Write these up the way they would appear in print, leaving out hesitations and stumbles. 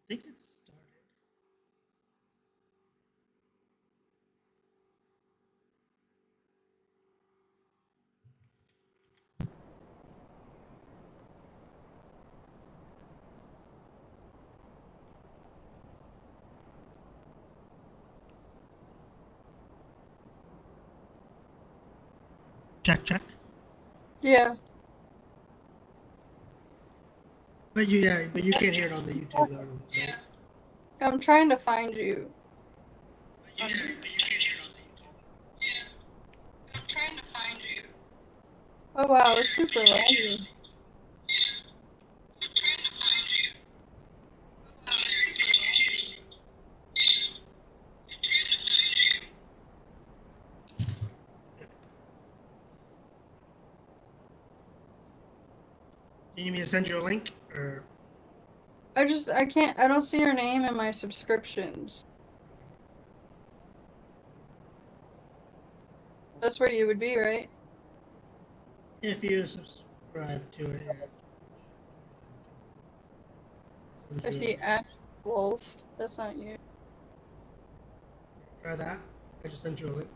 think it started. Check, check. Yeah. But you can't hear it on the YouTube though. Right? I'm trying to find you. But you can't hear it on the YouTube. I'm trying to find you. Oh wow, it's super laggy. I'm trying to find you. Oh wow, it's super laggy. I'm trying to find you. Do you need me to send you a link or? I don't see your name in my subscriptions. That's where you would be, right? If you subscribe to it, yeah. I see Ash Wolf. That's not you. Try that. I just sent you a link.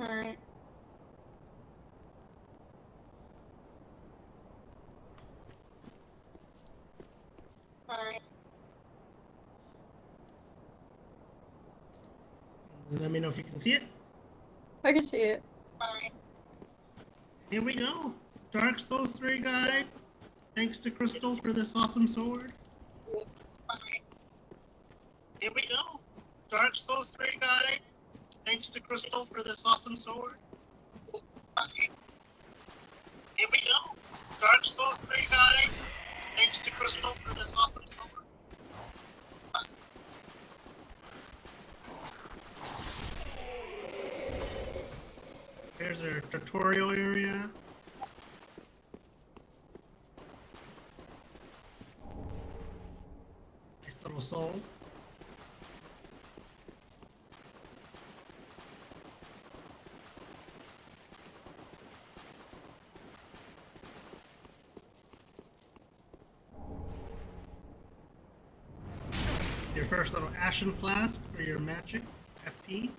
Alright. Alright. Let me know if you can see it. I can see it. Alright. Here we go. Dark Souls 3 guide. Thanks to Crystal for this awesome sword. Here we go. Dark Souls 3 guide. Thanks to Crystal for this awesome sword. Here we go. Dark Souls 3 guide. Thanks to Crystal for this awesome sword. Here's our tutorial area. Nice little soul. Your first little ashen flask for your magic FP.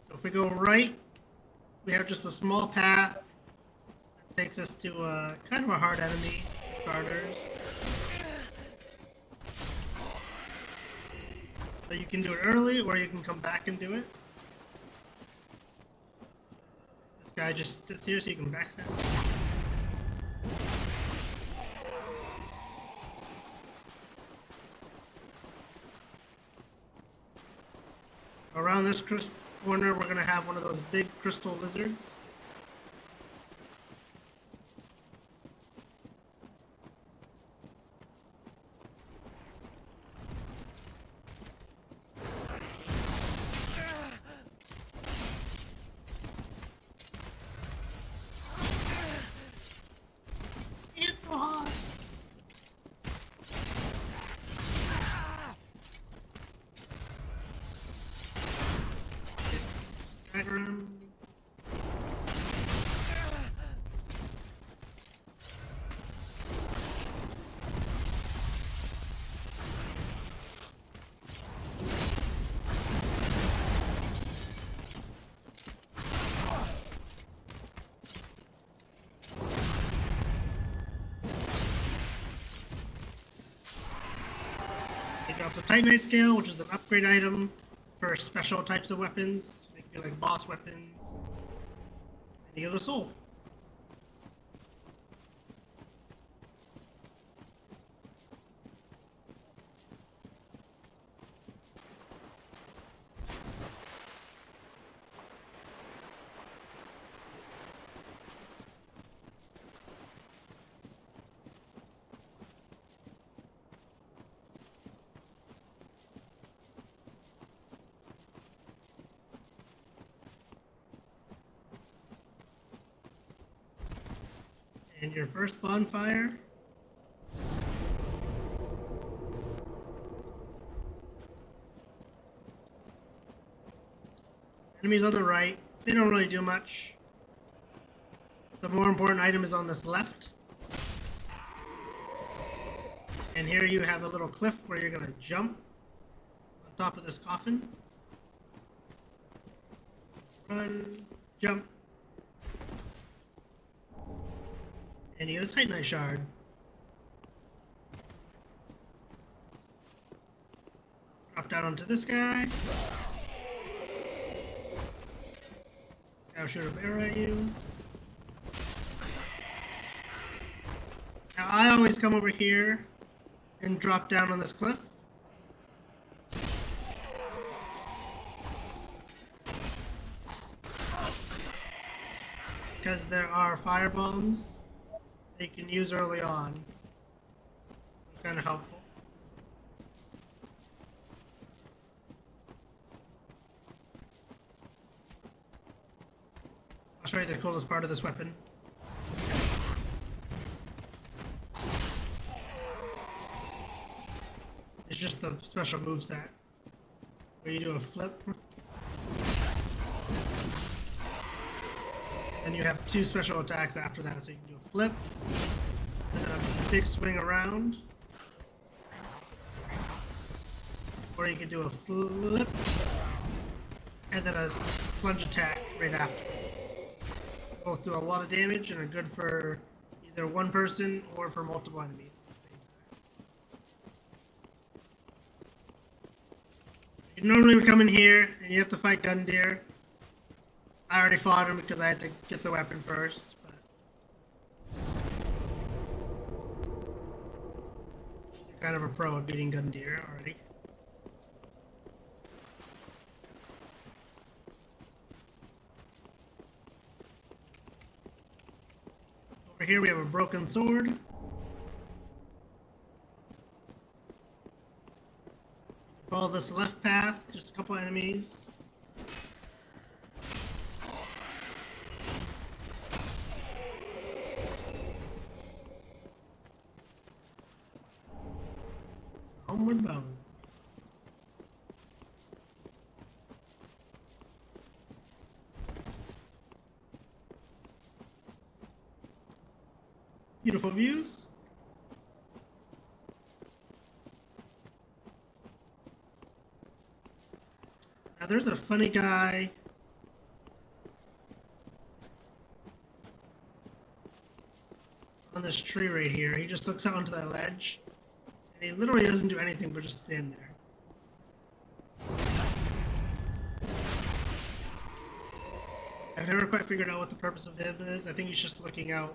So if we go right, we have just a small path that takes us to kind of a hard enemy, starters. So you can do it early, or you can come back and do it. This guy just sits here so you can backstab. Around this corner, we're gonna have one of those big crystal lizards. It's so hot. Stagger him. They drop the Titanite scale, which is an upgrade item for special types of weapons. They feel like boss weapons. And you get a soul. And your first bonfire. Enemies on the right. They don't really do much. The more important item is on this left. And here you have a little cliff where you're gonna jump on top of this coffin. Run, jump. And you get a Titanite shard. Drop down onto this guy. This guy will shoot an arrow at you. Now I always come over here and drop down on this cliff. Because there are fire bombs they can use early on. It's kind of helpful. I'll show you the coolest part of this weapon. It's just the special moveset where you do a flip. And you have two special attacks after that, so you can do a flip, and then a big swing around, or you can do a flip, and then a plunge attack right after. Both do a lot of damage and are good for either one person or for multiple enemies. You normally would come in here and you have to fight Gundyr. I already fought him because I had to get the weapon first. But you're kind of a pro at beating Gundyr already. Over here we have a broken sword. Follow this left path, just a couple enemies. Homeward bound. Beautiful views. Now there's a funny guy. On this tree right here. He just looks out onto that ledge. And he literally doesn't do anything but just stand there. I've never quite figured out what the purpose of him is. I think he's just looking out.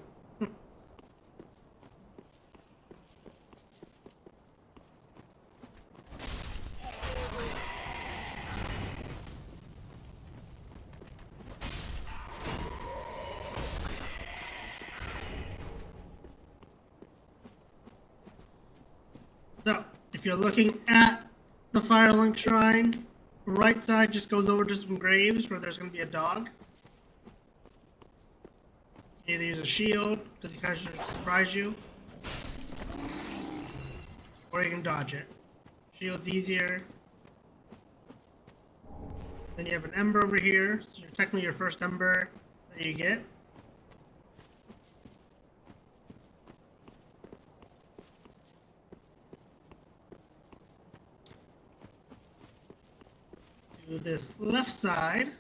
So, if you're looking at the Firelink Shrine, right side just goes over to some graves where there's going to be a dog. You can either use a shield, because he kind of should surprise you, or you can dodge it. Shield's easier. Then you have an ember over here, so you're technically your first ember that you get. To this left side,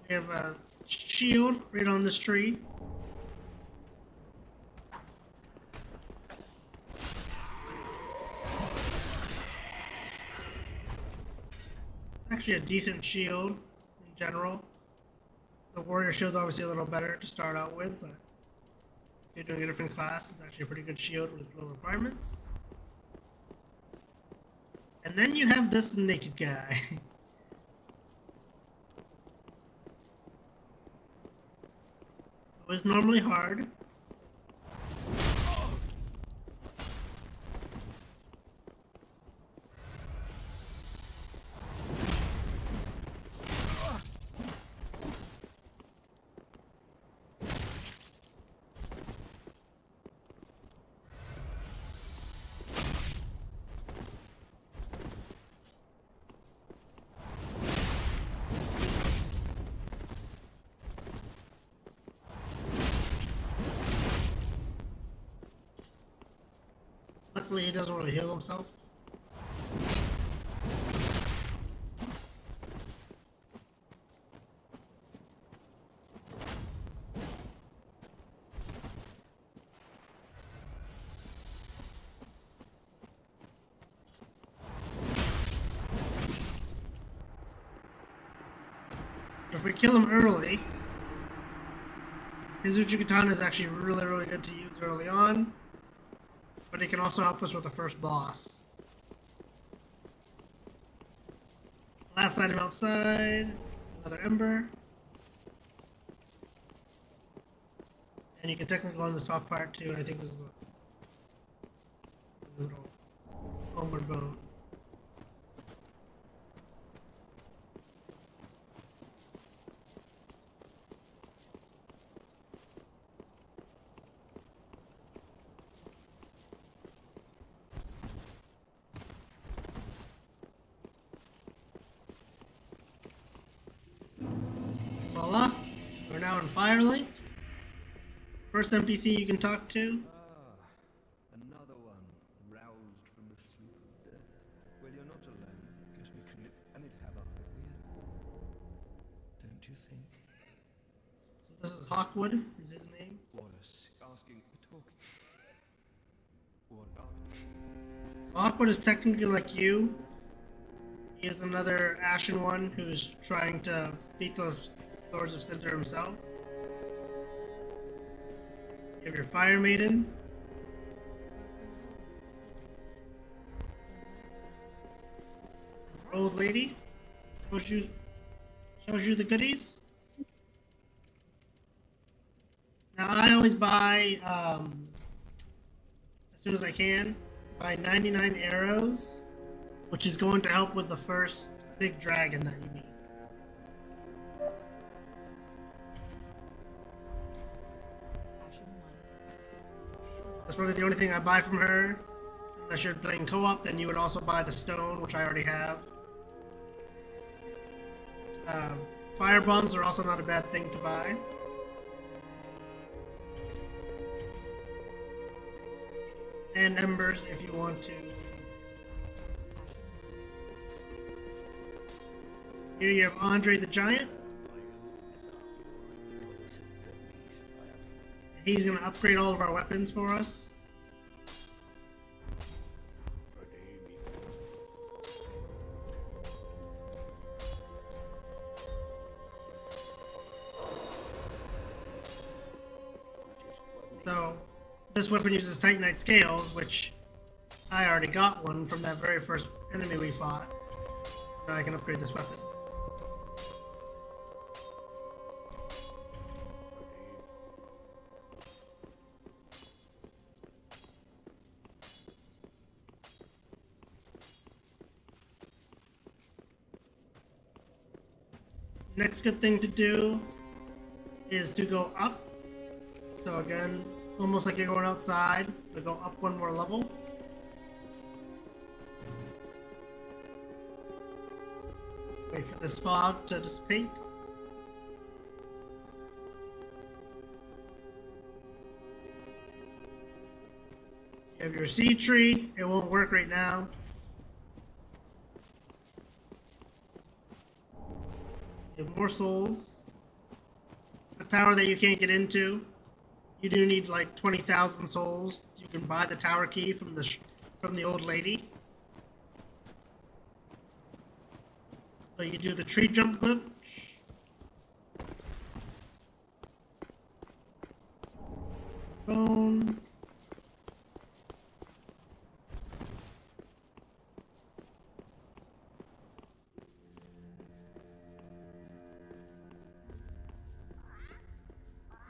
we have a shield right on this tree. It's actually a decent shield in general. The warrior shield's obviously a little better to start out with, but if you're doing a different class, it's actually a pretty good shield with low requirements. And then you have this naked guy. It was normally hard. Luckily, he doesn't want to heal himself. If we kill him early, his Katana is actually really good to use early on, but it can also help us with the first boss. Last item outside, another ember. And you can technically go on this top part too, and I think this is a little homeward bone. Voila, we're now in Firelink. First NPC you can talk to. Another one roused from the sleep of death. Well, you're not alone. Guess we can and it have our weird. Don't you think? So this is Hawkwood, is his name. Wallace asking, talking. What So Hawkwood is technically like you. He is another Ashen one who's trying to beat the Lords of Cinder himself. You have your Fire Maiden. Old lady shows you the goodies. Now I always buy as soon as I can, buy 99 arrows, which is going to help with the first big dragon that you meet. That's really the only thing I buy from her. Unless you're playing co-op, then you would also buy the stone, which I already have. Fire bombs are also not a bad thing to buy. And embers if you want to. Here you have Andre the Giant. He's going to upgrade all of our weapons for us. So, this weapon uses Titanite scales, which I already got one from that very first enemy we fought. So now I can upgrade this weapon. Next good thing to do is to go up. So again, almost like you're going outside, to go up one more level. Wait for this fog to dissipate. You have your seed tree. It won't work right now. You have more souls. A tower that you can't get into. You do need like 20,000 souls. You can buy the tower key from the old lady. So you do the tree jump glitch. Bone.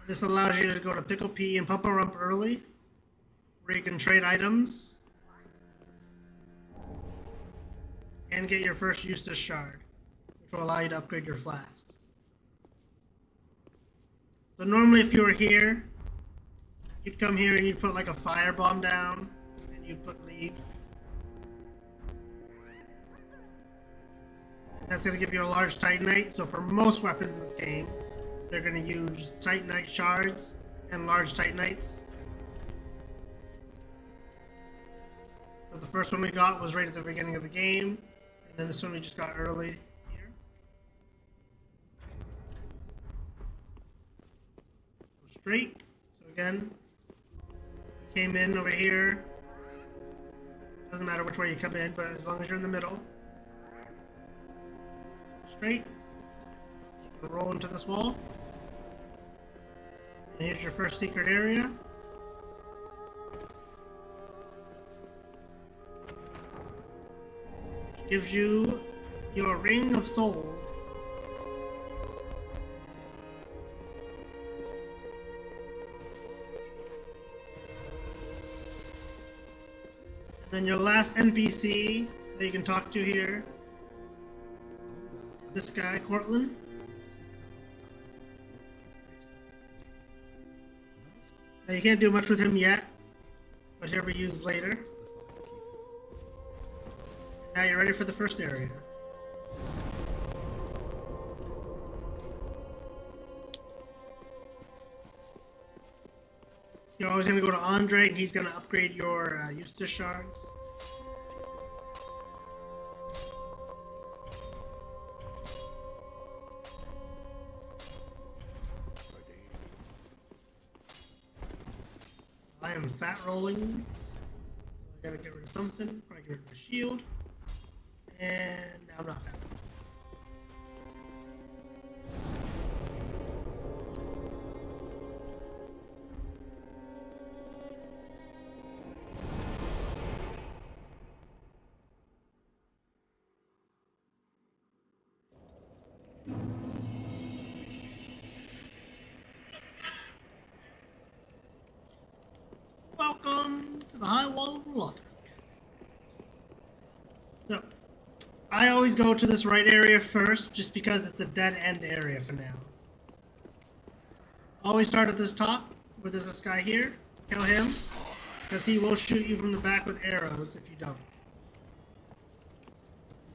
This allows you to go to Pickle Pea and Pump Rump early, where you can trade items and get your first Eustace shard, which will allow you to upgrade your flasks. So normally if you were here, you'd come here and you'd put like a fire bomb down, and you'd put leave. That's going to give you a large Titanite, so for most weapons in this game, they're going to use Titanite shards and large Titanites. first one we got was right at the beginning of the game, and then this one we just got early here. Go straight. So again, came in over here. Doesn't matter which way you come in, but as long as you're in the middle. Straight. Roll into this wall. And here's your first secret area. Which gives you your Ring of Souls. And then your last NPC that you can talk to here is this guy, Cortland. Now you can't do much with him yet, but he'll be used later. Now you're ready for the first area. You're always going to go to Andre, and he's going to upgrade your Eustace shards. I am fat rolling. I gotta get rid of something. Probably get rid of the shield. And now I'm not fat. Welcome to the High Wall of Lothric. So, I always go to this right area first, just because it's a dead end area for now. Always start at this top, where there's this guy here. Kill him, because he will shoot you from the back with arrows if you don't.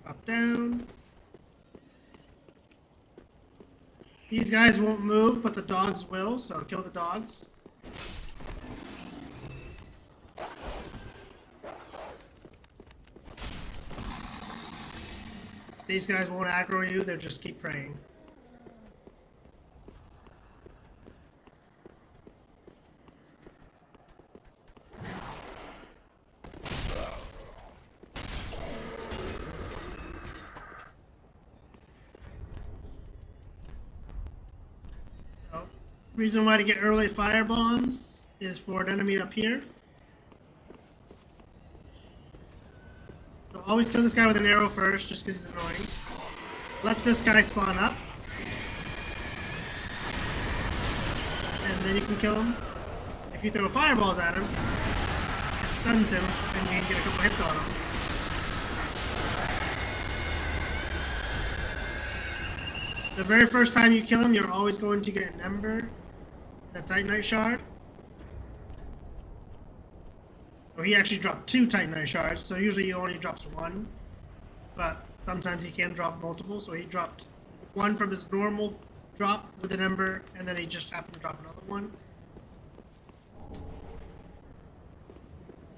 Drop down. These guys won't move, but the dogs will, so kill the dogs. These guys won't aggro you, they'll just keep praying. So, reason why to get early fire bombs is for an enemy up here. So always kill this guy with an arrow first, just because he's annoying. Let this guy spawn up. And then you can kill him. If you throw fireballs at him, it stuns him, and you can get a couple hits on him. The very first time you kill him, you're always going to get an Ember, a Titanite Shard. So he actually dropped 2 Titanite Shards, so usually he only drops 1. But sometimes he can drop multiple, so he dropped 1 from his normal drop with an Ember, and then he just happened to drop another one.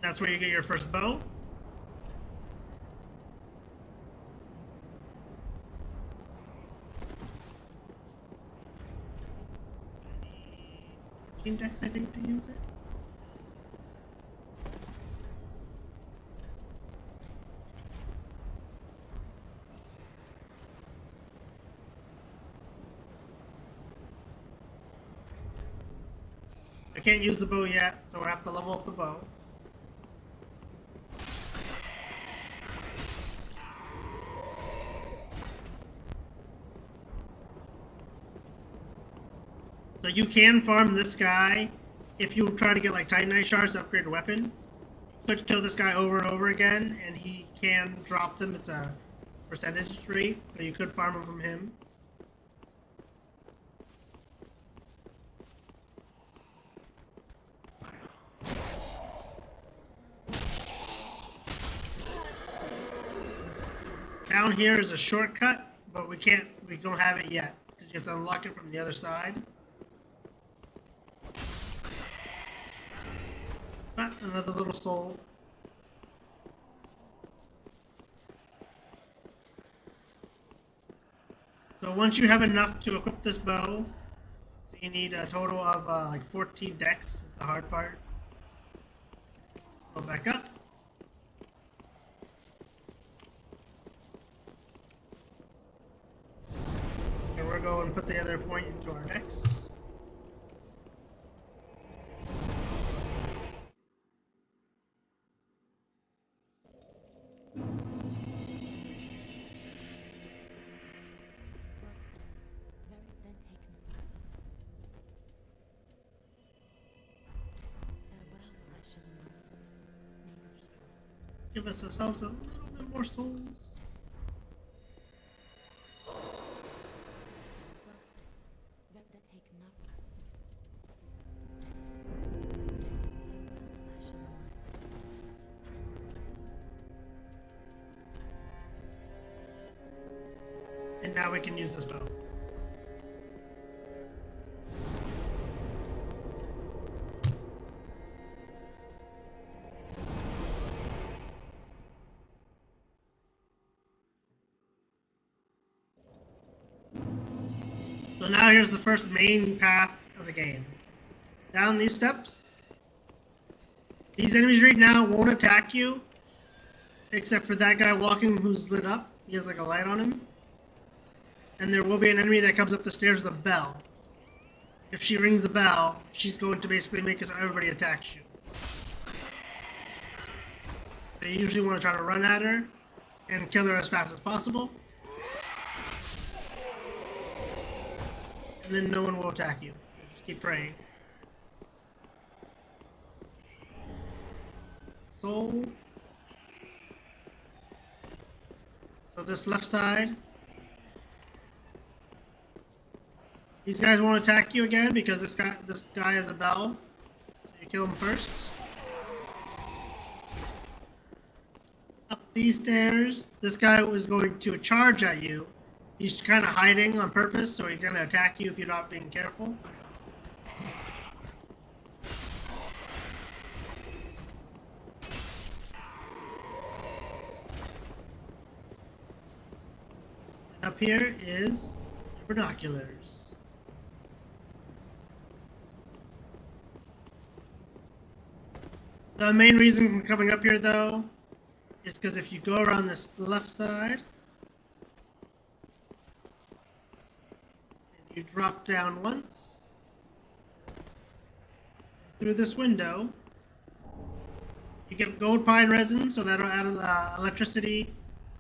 That's where you get your first bow. Dex, I think, to use it. I can't use the bow yet, so I have to level up the bow. So you can farm this guy if you try to get like Titanite Shards to upgrade a weapon. You could kill this guy over and over again, and he can drop them. It's a percentage rate, so you could farm them from him. Down here is a shortcut, but we don't have it yet, because you have to unlock it from the other side. But another little soul. So once you have enough to equip this bow, so you need a total of like 14 decks is the hard part. Go back up. And we're going to put the other point into our decks. Give us ourselves a little bit more souls. And now we can use this bow. So now here's the first main path of the game. Down these steps. These enemies right now won't attack you, except for that guy walking who's lit up. He has like a light on him. And there will be an enemy that comes up the stairs with a bell. If she rings the bell, she's going to basically make it so everybody attacks you. So you usually want to try to run at her and kill her as fast as possible. And then no one will attack you. Just keep praying. Soul. So this left side. These guys won't attack you again because this guy has a bell. So you kill him first. Up these stairs, this guy was going to charge at you. He's kind of hiding on purpose, so he's going to attack you if you're not being careful. And up here is the binoculars. The main reason for coming up here, though, is because if you go around this left side, and you drop down once, through this window, you get gold pine resin, so that'll add electricity,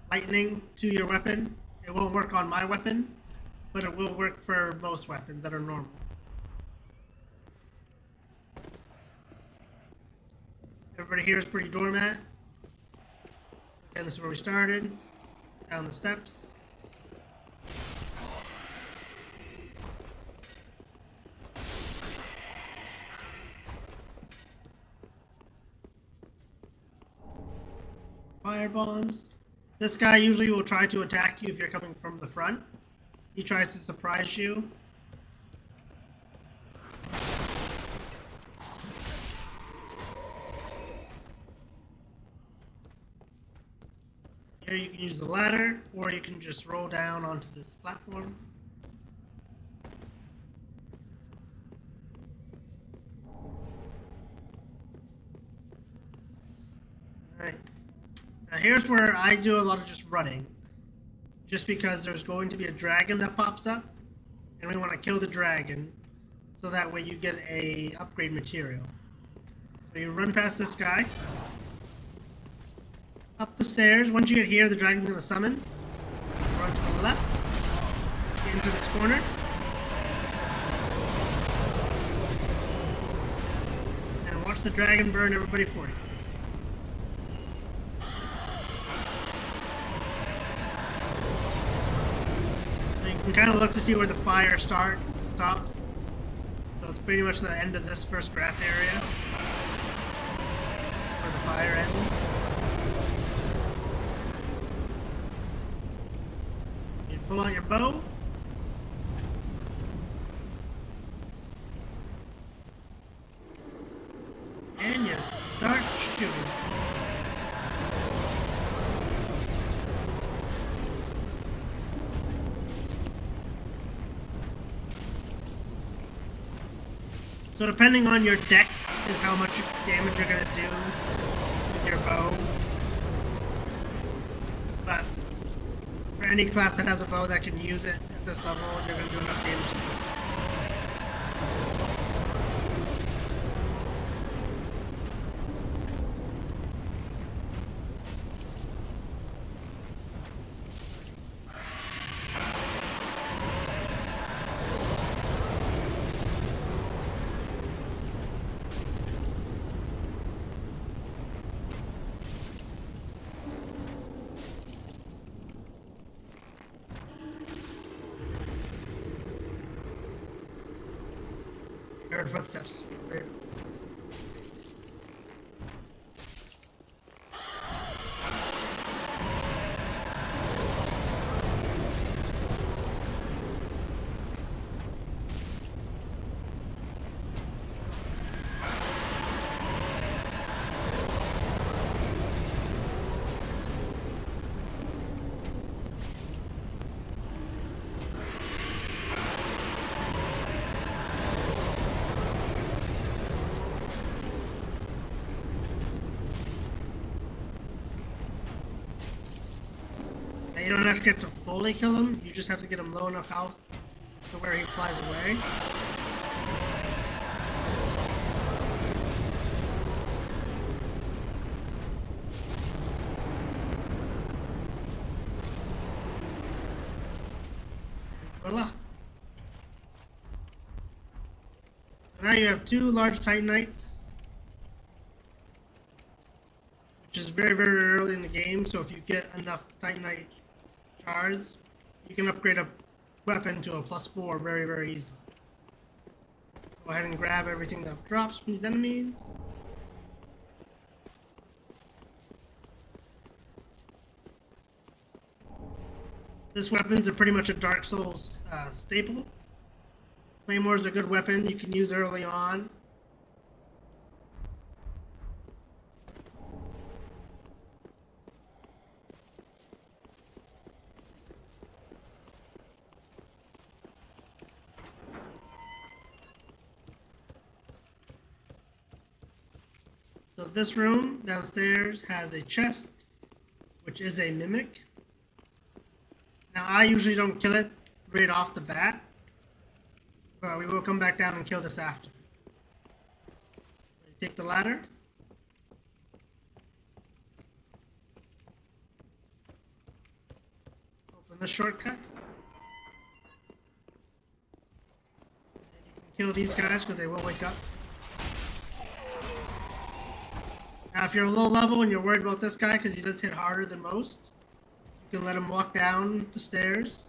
lightning to your weapon. It won't work on my weapon, but it will work for most weapons that are normal. Everybody here is pretty doormat. Okay, this is where we started. Down the steps. Fire bombs. This guy usually will try to attack you if you're coming from the front. He tries to surprise you. Here you can use the ladder, or you can just roll down onto this platform. Alright. Now here's where I do a lot of just running. Just because there's going to be a dragon that pops up, and we want to kill the dragon, so that way you get a upgrade material. So you run past this guy. Up the stairs. Once you get here, the dragon's going to summon. Run to the left. Get into this corner. And watch the dragon burn everybody for you. So you can kind of look to see where the fire stops. So it's pretty much the end of this first grass area. Where the fire ends. Pull out your bow. And you start shooting. So depending on your dex is how much damage you're gonna do with your bow. But for any class that has a bow that can use it at this level, you're gonna do enough damage. I heard footsteps. Right. Now, you don't have to get to fully kill him, you just have to get him low enough health to where he flies away. Voila. So now you have two large Titanites, which is very, very early in the game, so if you get enough Titanite shards, you can upgrade a weapon to a +4 very, very easily. Go ahead and grab everything that drops from these enemies. This weapon's pretty much a Dark Souls staple. Claymore is a good weapon you can use early on. So this room downstairs has a chest, which is a mimic. Now I usually don't kill it right off the bat, but we will come back down and kill this after. You take the ladder. Open the shortcut. And you can kill these guys because they will wake up. Now if you're low level and you're worried about this guy because he does hit harder than most, you can let him walk down the stairs.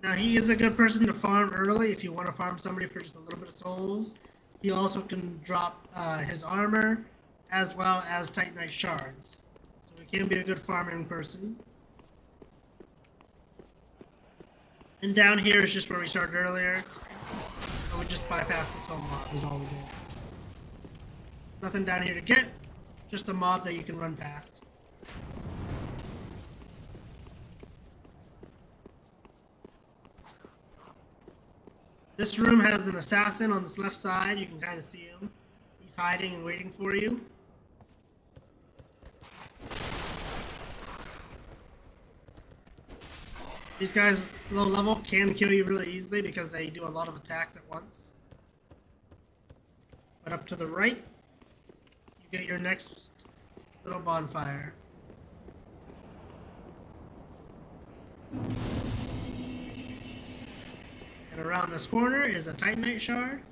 Now he is a good person to farm early if you want to farm somebody for just a little bit of souls. He also can drop his armor as well as Titanite shards. So he can be a good farming person. And down here is just where we started earlier. So we just bypassed this whole mob is all we did. Nothing down here to get, just a mob that you can run past. This room has an assassin on this left side. You can kind of see him. He's hiding and waiting for you. These guys, low level, can kill you really easily because they do a lot of attacks at once. But up to the right, you get your next little bonfire. And around this corner is a Titanite shard.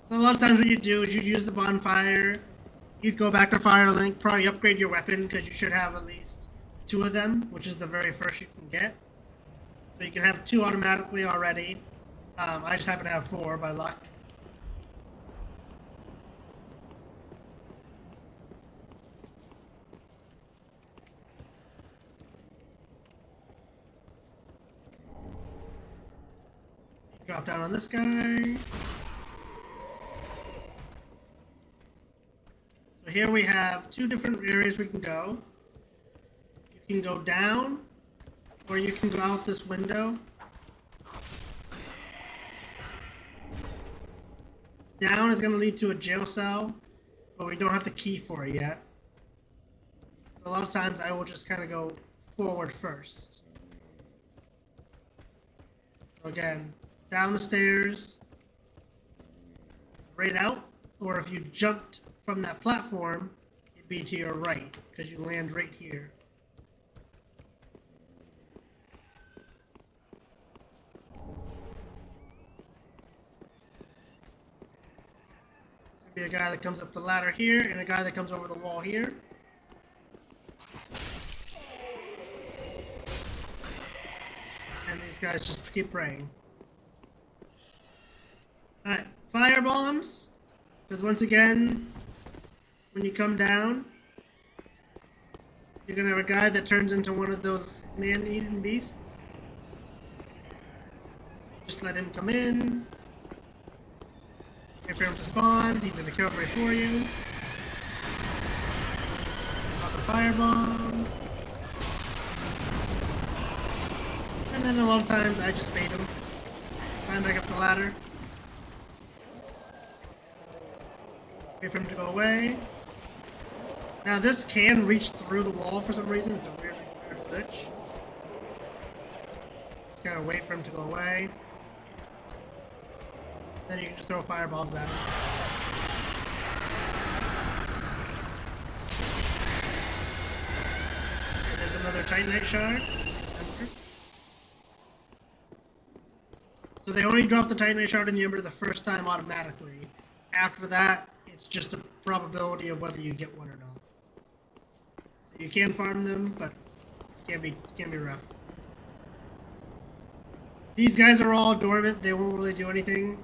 So a lot of times what you do is you use the bonfire You'd go back to Firelink, probably upgrade your weapon because you should have at least 2 of them, which is the very first you can get. So you can have 2 automatically already. I just happen to have 4 by luck. Drop down on this guy. So here we have 2 different areas we can go. You can go down, or you can go out this window. Down is going to lead to a jail cell, but we don't have the key for it yet. So a lot of times I will just kind of go forward first. So again, down the stairs, right out, or if you jumped from that platform, it'd be to your right, because you land right here. Be a guy that comes up the ladder here, and a guy that comes over the wall here. And these guys just keep praying. Alright, fire bombs. Because once again, when you come down, you're gonna have a guy that turns into one of those man-eating beasts. Just let him come in. Wait for him to spawn. He's gonna kill right for you. Off a firebomb. And then a lot of times I just bait him. Climb back up the ladder. Wait for him to go away. Now this can reach through the wall for some reason. It's a weird glitch. Just gotta wait for him to go away. Then you can just throw firebombs at him. And there's another Titanite shard. So they only drop the Titanite shard in the Ember the first time automatically. After that, it's just a probability of whether you get one or not. So you can farm them, but it can be rough. These guys are all dormant. They won't really do anything.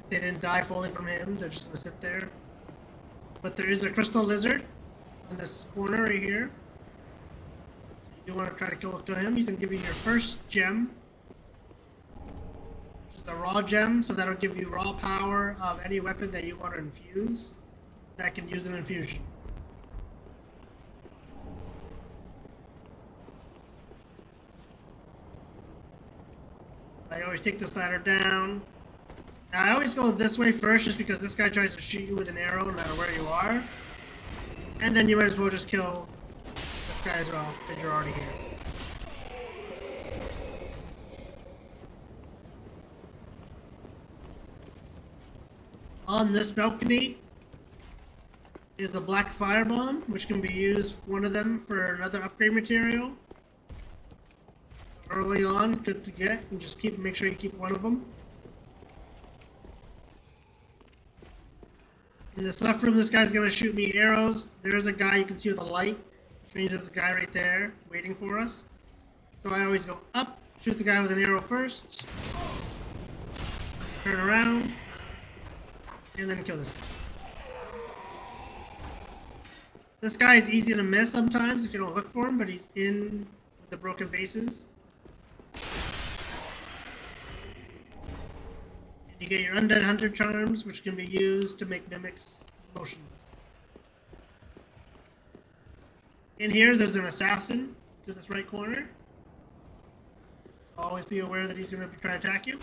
If they didn't die fully from him, they're just gonna sit there. But there is a crystal lizard in this corner right here. You want to try to kill him. He's gonna give you your first gem, which is a raw gem. So that'll give you raw power of any weapon that you want to infuse. That can use an infusion. I always take this ladder down. Now, I always go this way first just because this guy tries to shoot you with an arrow no matter where you are. And then you might as well just kill this guy as well because you're already here. On this balcony is a black firebomb, which can be used, one of them, for another upgrade material. Early on, good to get, and just make sure you keep one of them. In this left room, this guy's gonna shoot me arrows. There's a guy you can see with a light, which means there's a guy right there waiting for us. So I always go up, shoot the guy with an arrow first, turn around, and then kill this guy. This guy is easy to miss sometimes if you don't look for him, but he's in with the broken vases. You get your Undead Hunter charms, which can be used to make mimics motionless. In here, there's an assassin to this right corner. Always be aware that he's going to try to attack you.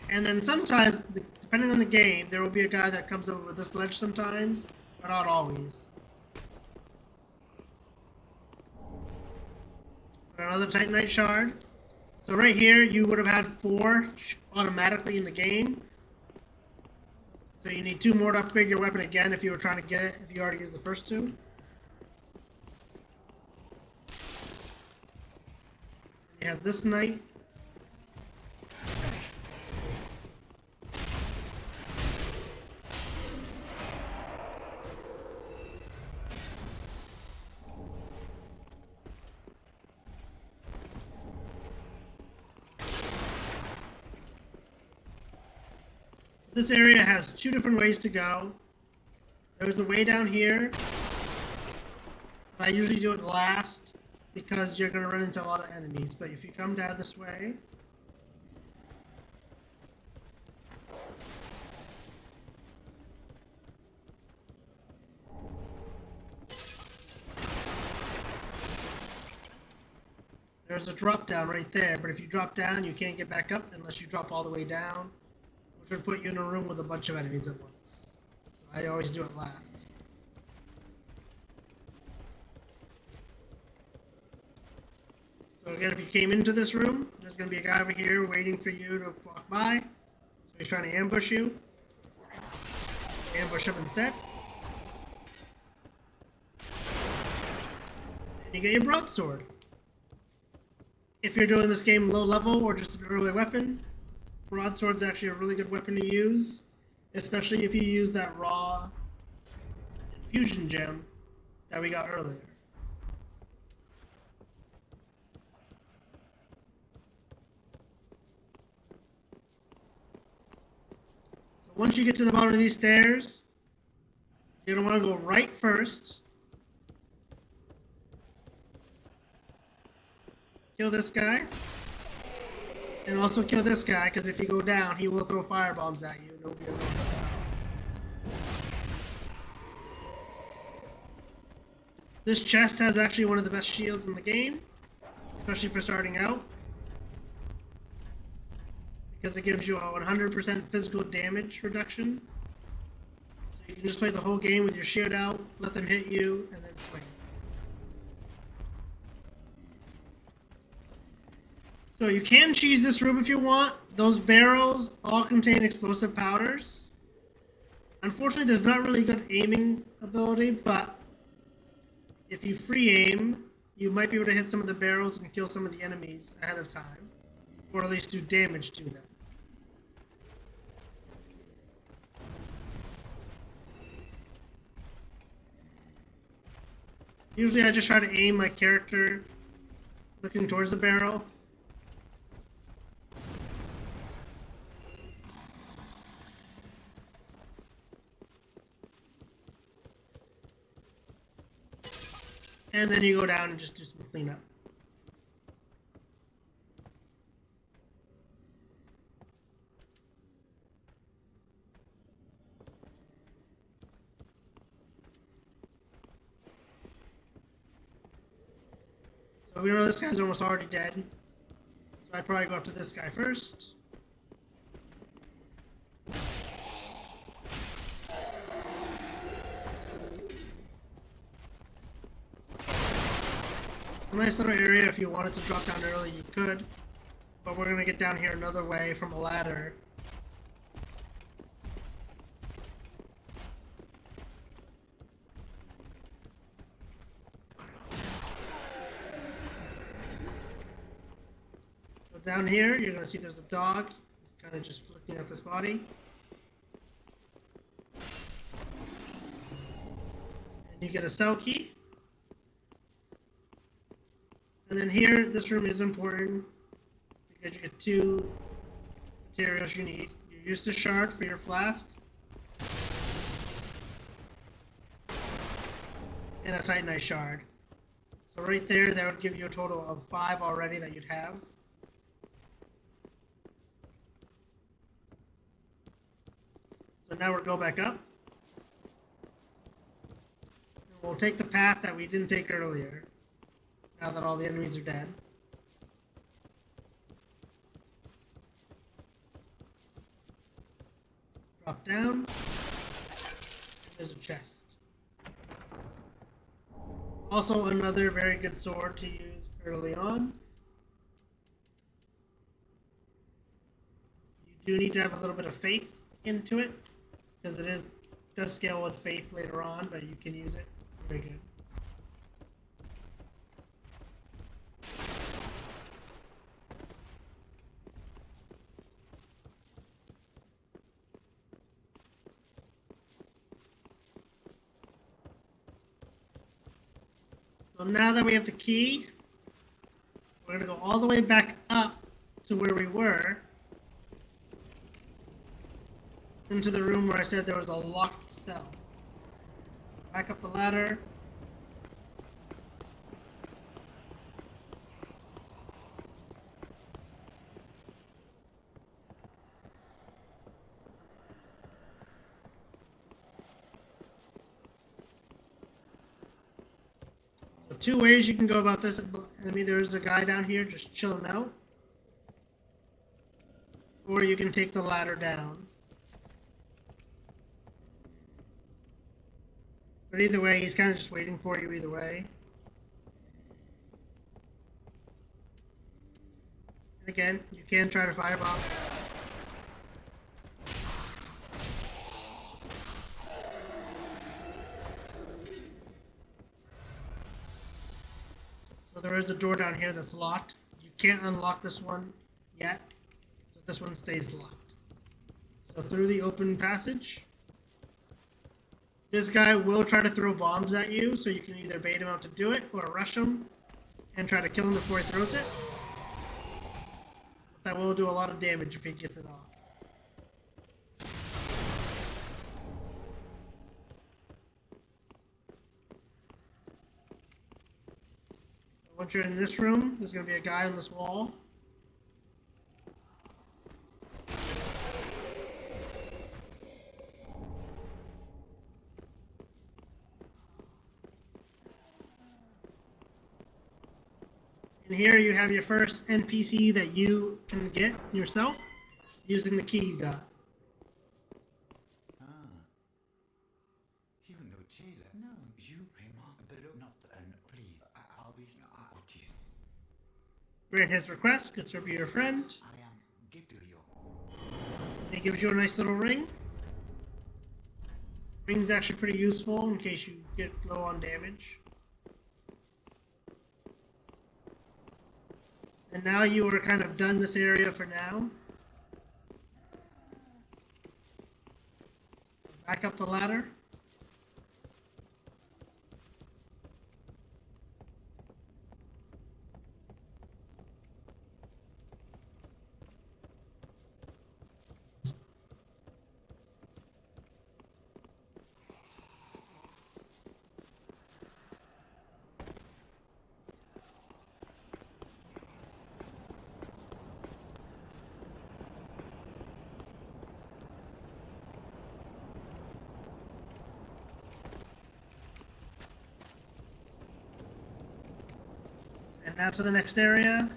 And then sometimes, depending on the game, there will be a guy that comes over this ledge sometimes, but not always. Another Titanite shard. So right here, you would have had 4 automatically in the game. So you need 2 more to upgrade your weapon again if you were trying to get it, if you already used the first 2. You have this knight. This area has two different ways to go. There's a way down here. But I usually do it last because you're going to run into a lot of enemies. But if you come down this way, there's a drop down right there. But if you drop down, you can't get back up unless you drop all the way down, which would put you in a room with a bunch of enemies at once. So I always do it last. So again, if you came into this room, there's going to be a guy over here waiting for you to walk by. So he's trying to ambush you. Ambush him instead. And you get your broadsword. If you're doing this game low level or just an early weapon, broadsword's actually a really good weapon to use. Especially if you use that raw infusion gem that we got earlier. Once you get to the bottom of these stairs, you're going to want to go right first. Kill this guy. And also kill this guy, because if you go down, he will throw firebombs at you. No good. This chest has actually one of the best shields in the game, especially for starting out. Because it gives you a 100% physical damage reduction. So you can just play the whole game with your shield out, let them hit you, and then swing. So you can cheese this room if you want. Those barrels all contain explosive powders. Unfortunately, there's not really good aiming ability, but if you free aim, you might be able to hit some of the barrels and kill some of the enemies ahead of time. Or at least do damage to them. Usually I just try to aim my character looking towards the barrel. And then you go down and just do some cleanup. So we know this guy's almost already dead. So I'd probably go after this guy first. A nice little area. If you wanted to drop down early, you could. But we're going to get down here another way from a ladder. Down here, you're going to see there's a dog. He's kind of just looking at this body. And you get a cell key. And then here, this room is important because you get two materials you need. You use the shard for your flask. And a titanite shard. So right there, that would give you a total of 5 already that you'd have. So now we'll go back up. And we'll take the path that we didn't take earlier. Now that all the enemies are dead. Drop down. There's a chest. Also another very good sword to use early on. You do need to have a little bit of faith into it. Because it does scale with faith later on, but you can use it. Very good. So now that we have the key, we're going to go all the way back up to where we were. into the room where I said there was a locked cell. Back up the ladder. So two ways you can go about this. I mean, there's a guy down here just chilling out. Or you can take the ladder down. But either way, he's kind of just waiting for you either way. And again, you can try to firebomb. So there is a door down here that's locked. You can't unlock this one yet. So this one stays locked. So through the open passage. This guy will try to throw bombs at you, so you can either bait him out to do it or rush him and try to kill him before he throws it. That will do a lot of damage if he gets it off. Once you're in this room, there's going to be a guy on this wall. And here you have your first NPC that you can get yourself using the key you got. Grant his request, gets to be your friend. He gives you a nice little ring. Ring's actually pretty useful in case you get low on damage. And now you are kind of done this area for now. Back up the ladder. And now to the next area,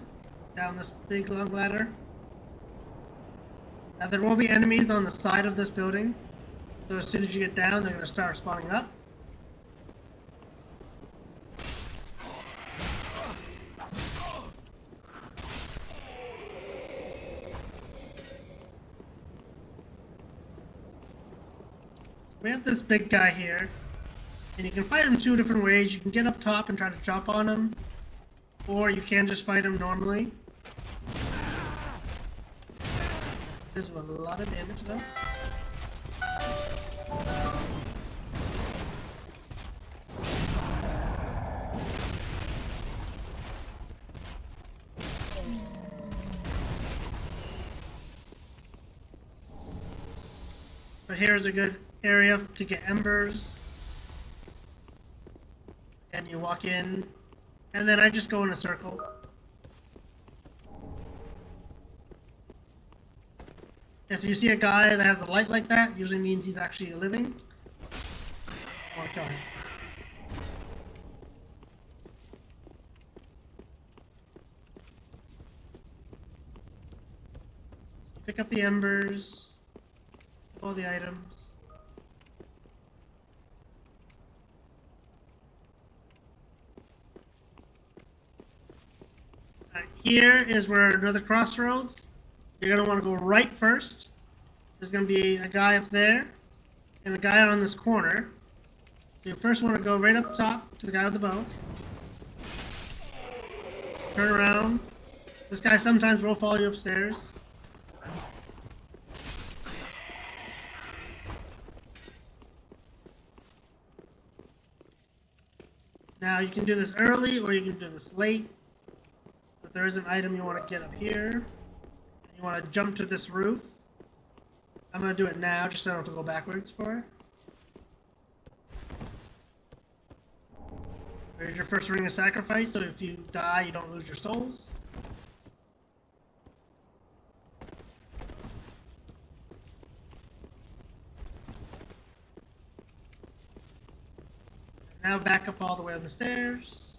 down this big long ladder. Now there will be enemies on the side of this building, so as soon as you get down, they're going to start spawning up. We have this big guy here, and you can fight him two different ways. You can get up top and try to chop on him, or you can just fight him normally. This is a lot of damage though. But here's a good area to get embers. And you walk in, and then I just go in a circle. If you see a guy that has a light like that, usually means he's actually living. Or kill him. Pick up the embers, all the items. Here is where another crossroads. You're going to want to go right first. There's going to be a guy up there and a guy on this corner. So you first want to go right up top to the guy with the bow. Turn around. This guy sometimes will follow you upstairs. Now you can do this early or you can do this late. But there is an item you want to get up here. You want to jump to this roof. I'm gonna do it now, just so I don't have to go backwards for it. There's your first ring of sacrifice, so if you die, you don't lose your souls. Now back up all the way on the stairs.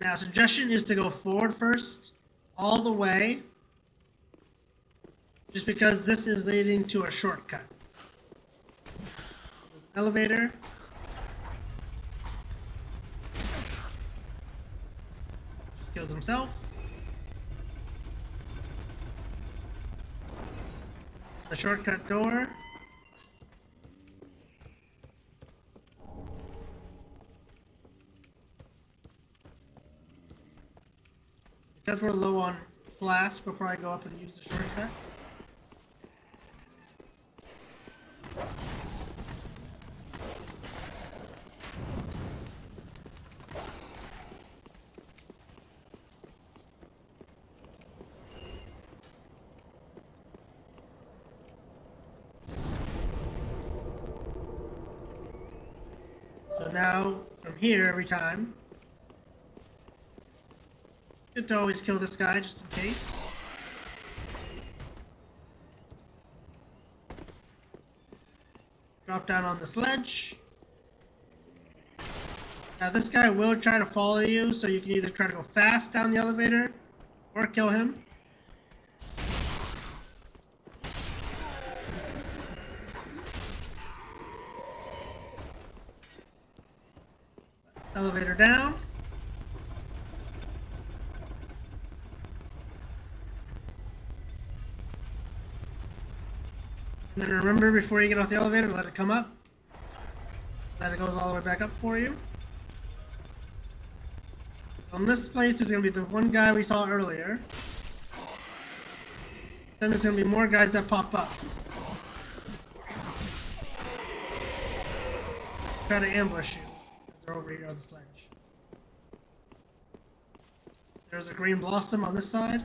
Now, suggestion is to go forward first, all the way, just because this is leading to a shortcut. Elevator. Just kills himself. The shortcut door. Because we're low on flask, we'll probably go up and use the shortcut. So now, from here, every time, good to always kill this guy just in case. Drop down on the sledge. Now this guy will try to follow you, so you can either try to go fast down the elevator or kill him. Elevator down. And then remember, before you get off the elevator, let it come up. Let it goes all the way back up for you. So in this place, there's going to be the one guy we saw earlier. Then there's going to be more guys that pop up. Try to ambush you. They're over here on the sledge. There's a green blossom on this side.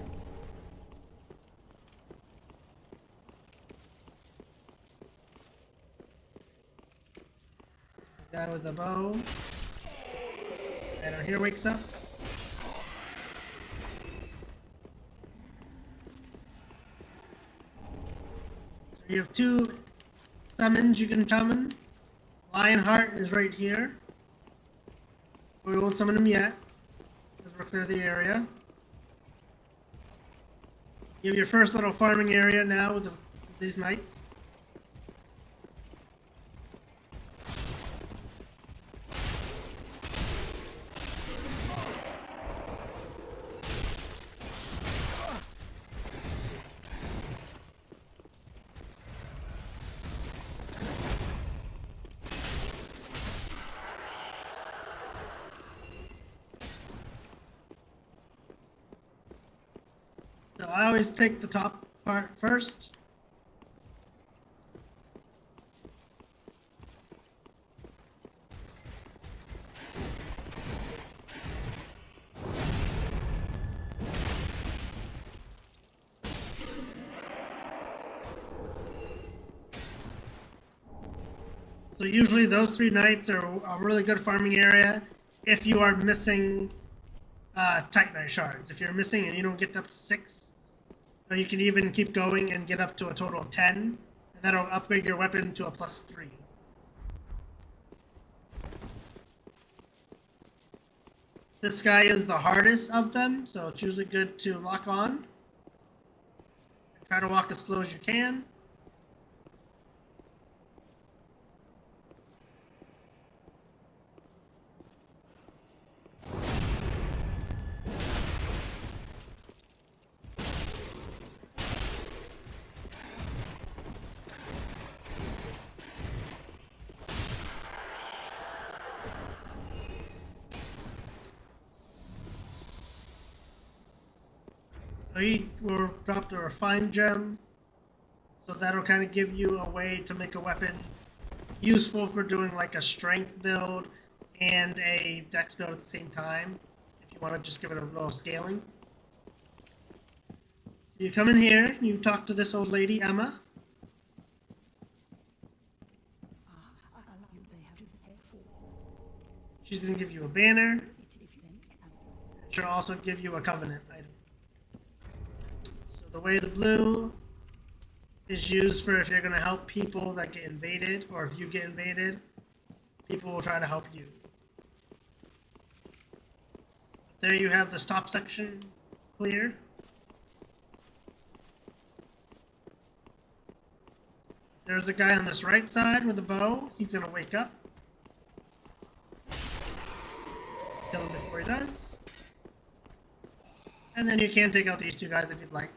Guy with the bow. And our here wakes up. So you have two summons you can summon. Lionheart is right here. We won't summon him yet, because we're clear the area. You have your first little farming area now with these knights. So I always take the top part first. So usually those three knights are a really good farming area if you are missing Titanite shards. If you're missing and you don't get up to 6, or you can even keep going and get up to a total of 10, and that'll upgrade your weapon to a +3. This guy is the hardest of them, so it's usually good to lock on. Try to walk as slow as you can. So he will drop the refined gem, so that'll kind of give you a way to make a weapon useful for doing like a strength build and a dex build at the same time, if you want to just give it a little scaling. You come in here, you talk to this old lady, Emma. She's going to give you a banner. She'll also give you a covenant item. So the way the blue is used for if you're going to help people that get invaded, or if you get invaded, people will try to help you. There you have the stop section cleared. There's a guy on this right side with a bow. He's going to wake up. Kill him before he does. And then you can take out these two guys if you'd like.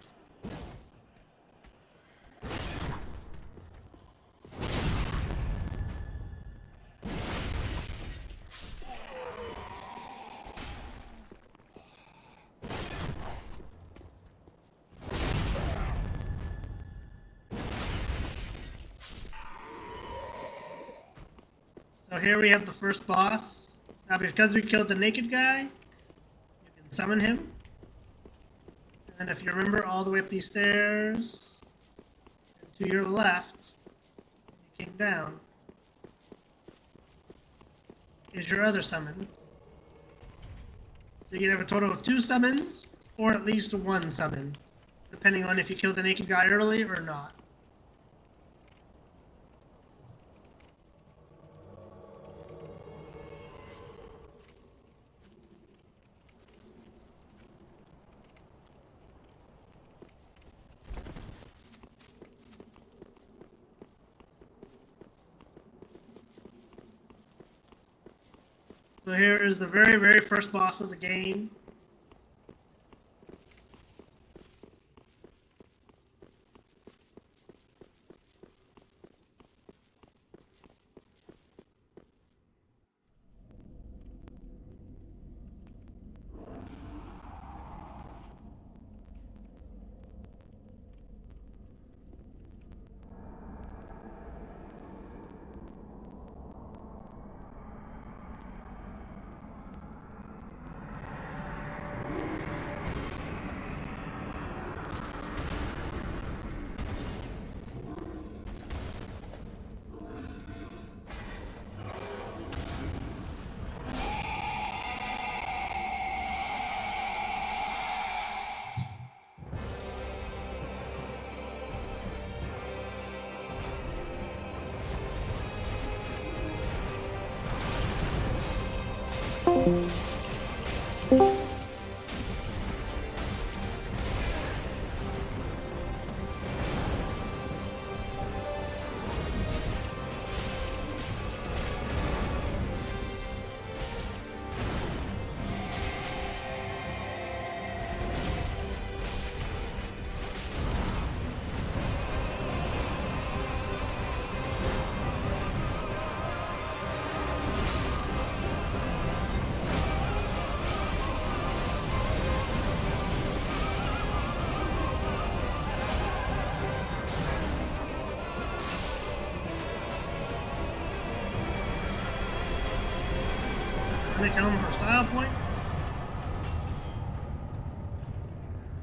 So here we have the first boss. Now because we killed the naked guy, you can summon him. And if you remember all the way up these stairs, to your left, you came down, is your other summon. So you can have a total of 2 summons, or at least 1 summon, depending on if you killed the naked guy early or not. So here is the very, very first boss of the game. I'm gonna kill him for style points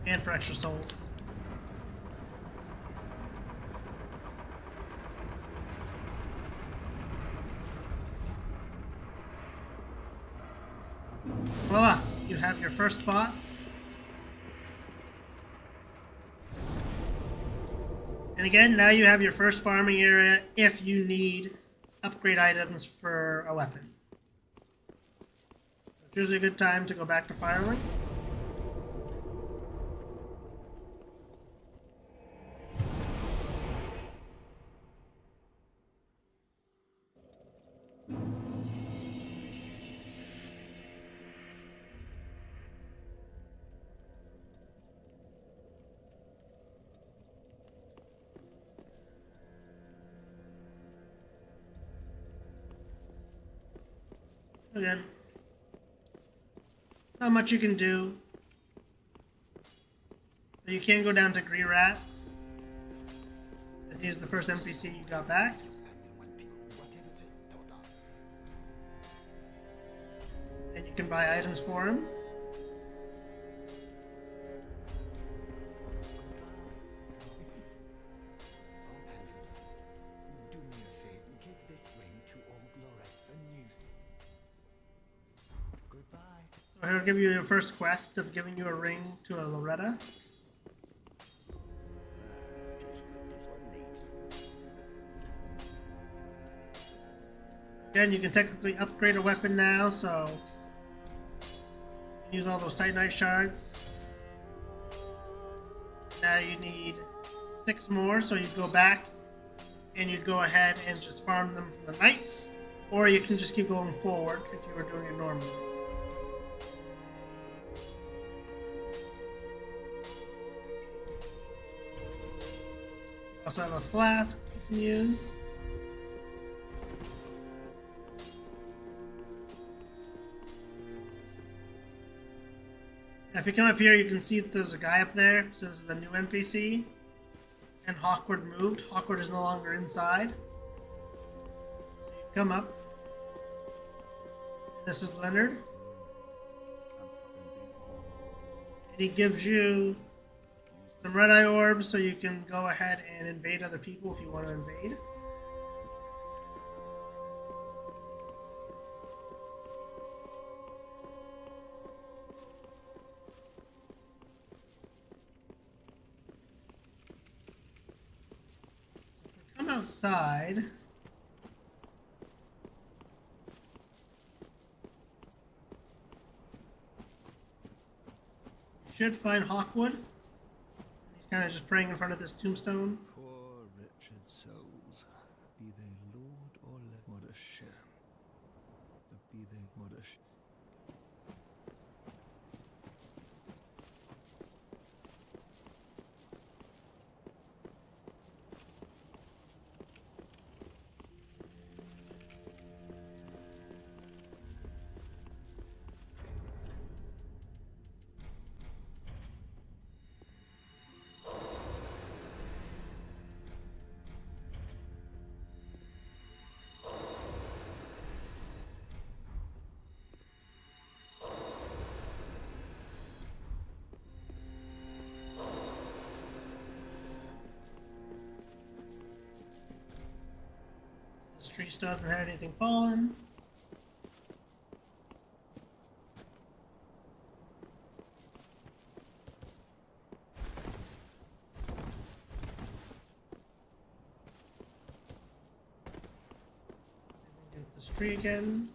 and for extra souls. Voila! You have your first spot. And again, now you have your first farming area if you need upgrade items for a weapon. It's usually a good time to go back to Firelink. Again, not much you can do. But you can go down to Greerat, as he is the first NPC you got back. And you can buy items for him. So he'll give you your first quest of giving you a ring to a Loretta. Again, you can technically upgrade a weapon now, so use all those Titanite shards. Now you need 6 more, so you go back and you'd go ahead and just farm them from the knights, or you can just keep going forward if you were doing it normally. You also have a flask you can use. Now, if you come up here, you can see that there's a guy up there. So this is a new NPC. And Hawkward moved. Hawkward is no longer inside. So you come up. This is Leonard. And he gives you some red eye orbs so you can go ahead and invade other people if you want to invade. Outside, you should find Hawkwood. He's kind of just praying in front of this tombstone. Poor wretched souls, be they lord or what a sham. But be they what a This tree still hasn't had anything fallen. Get this tree again.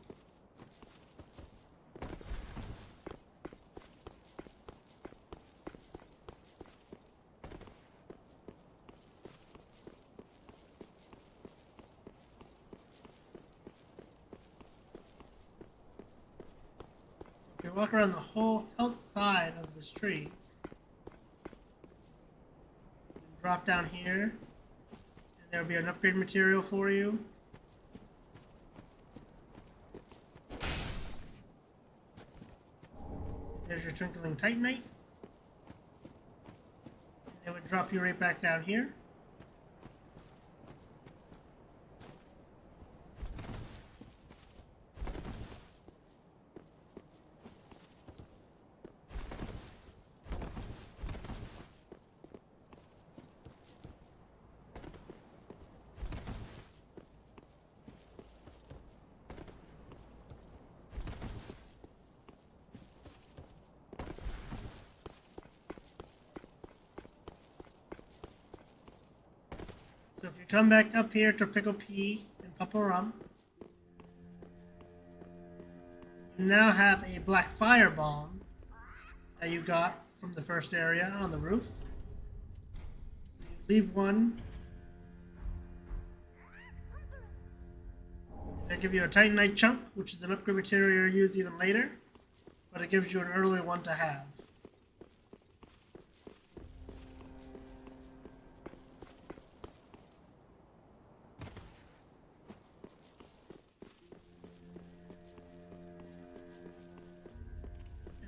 If you walk around the whole outside of this tree, drop down here, and there'll be an upgrade material for you. There's your Twinkling Titanite. And it would drop you right back down here. So if you come back up here to Pickle Pea and Papa Rum, you now have a black fire bomb that you got from the first area on the roof. So you leave one. They'll give you a Titanite chunk, which is an upgrade material you'll use even later, but it gives you an early one to have.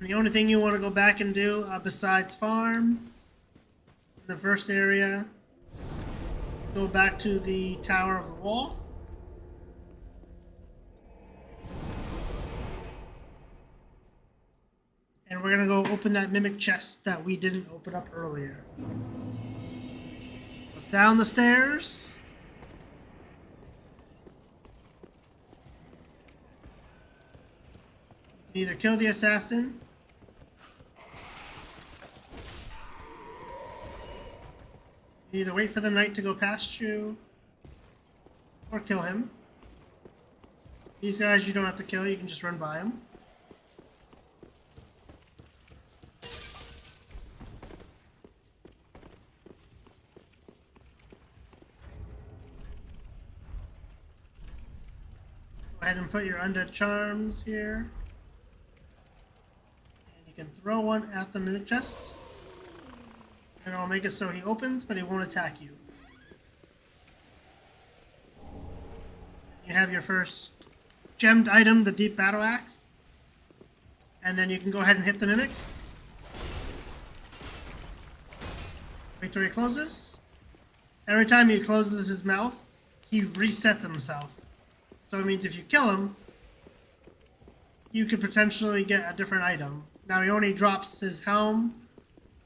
And the only thing you want to go back and do besides farm, the first area, go back to the Tower of the Wall. And we're going to go open that mimic chest that we didn't open up earlier. So down the stairs. You either kill the assassin, you either wait for the knight to go past you, or kill him. These guys you don't have to kill, you can just run by them. Go ahead and put your undead charms here. And you can throw one at the mimic chest. And it'll make it so he opens, but he won't attack you. You have your first gemmed item, the deep battle axe. And then you can go ahead and hit the mimic. Wait till he closes. Every time he closes his mouth, he resets himself. So it means if you kill him, you could potentially get a different item. Now he only drops his helm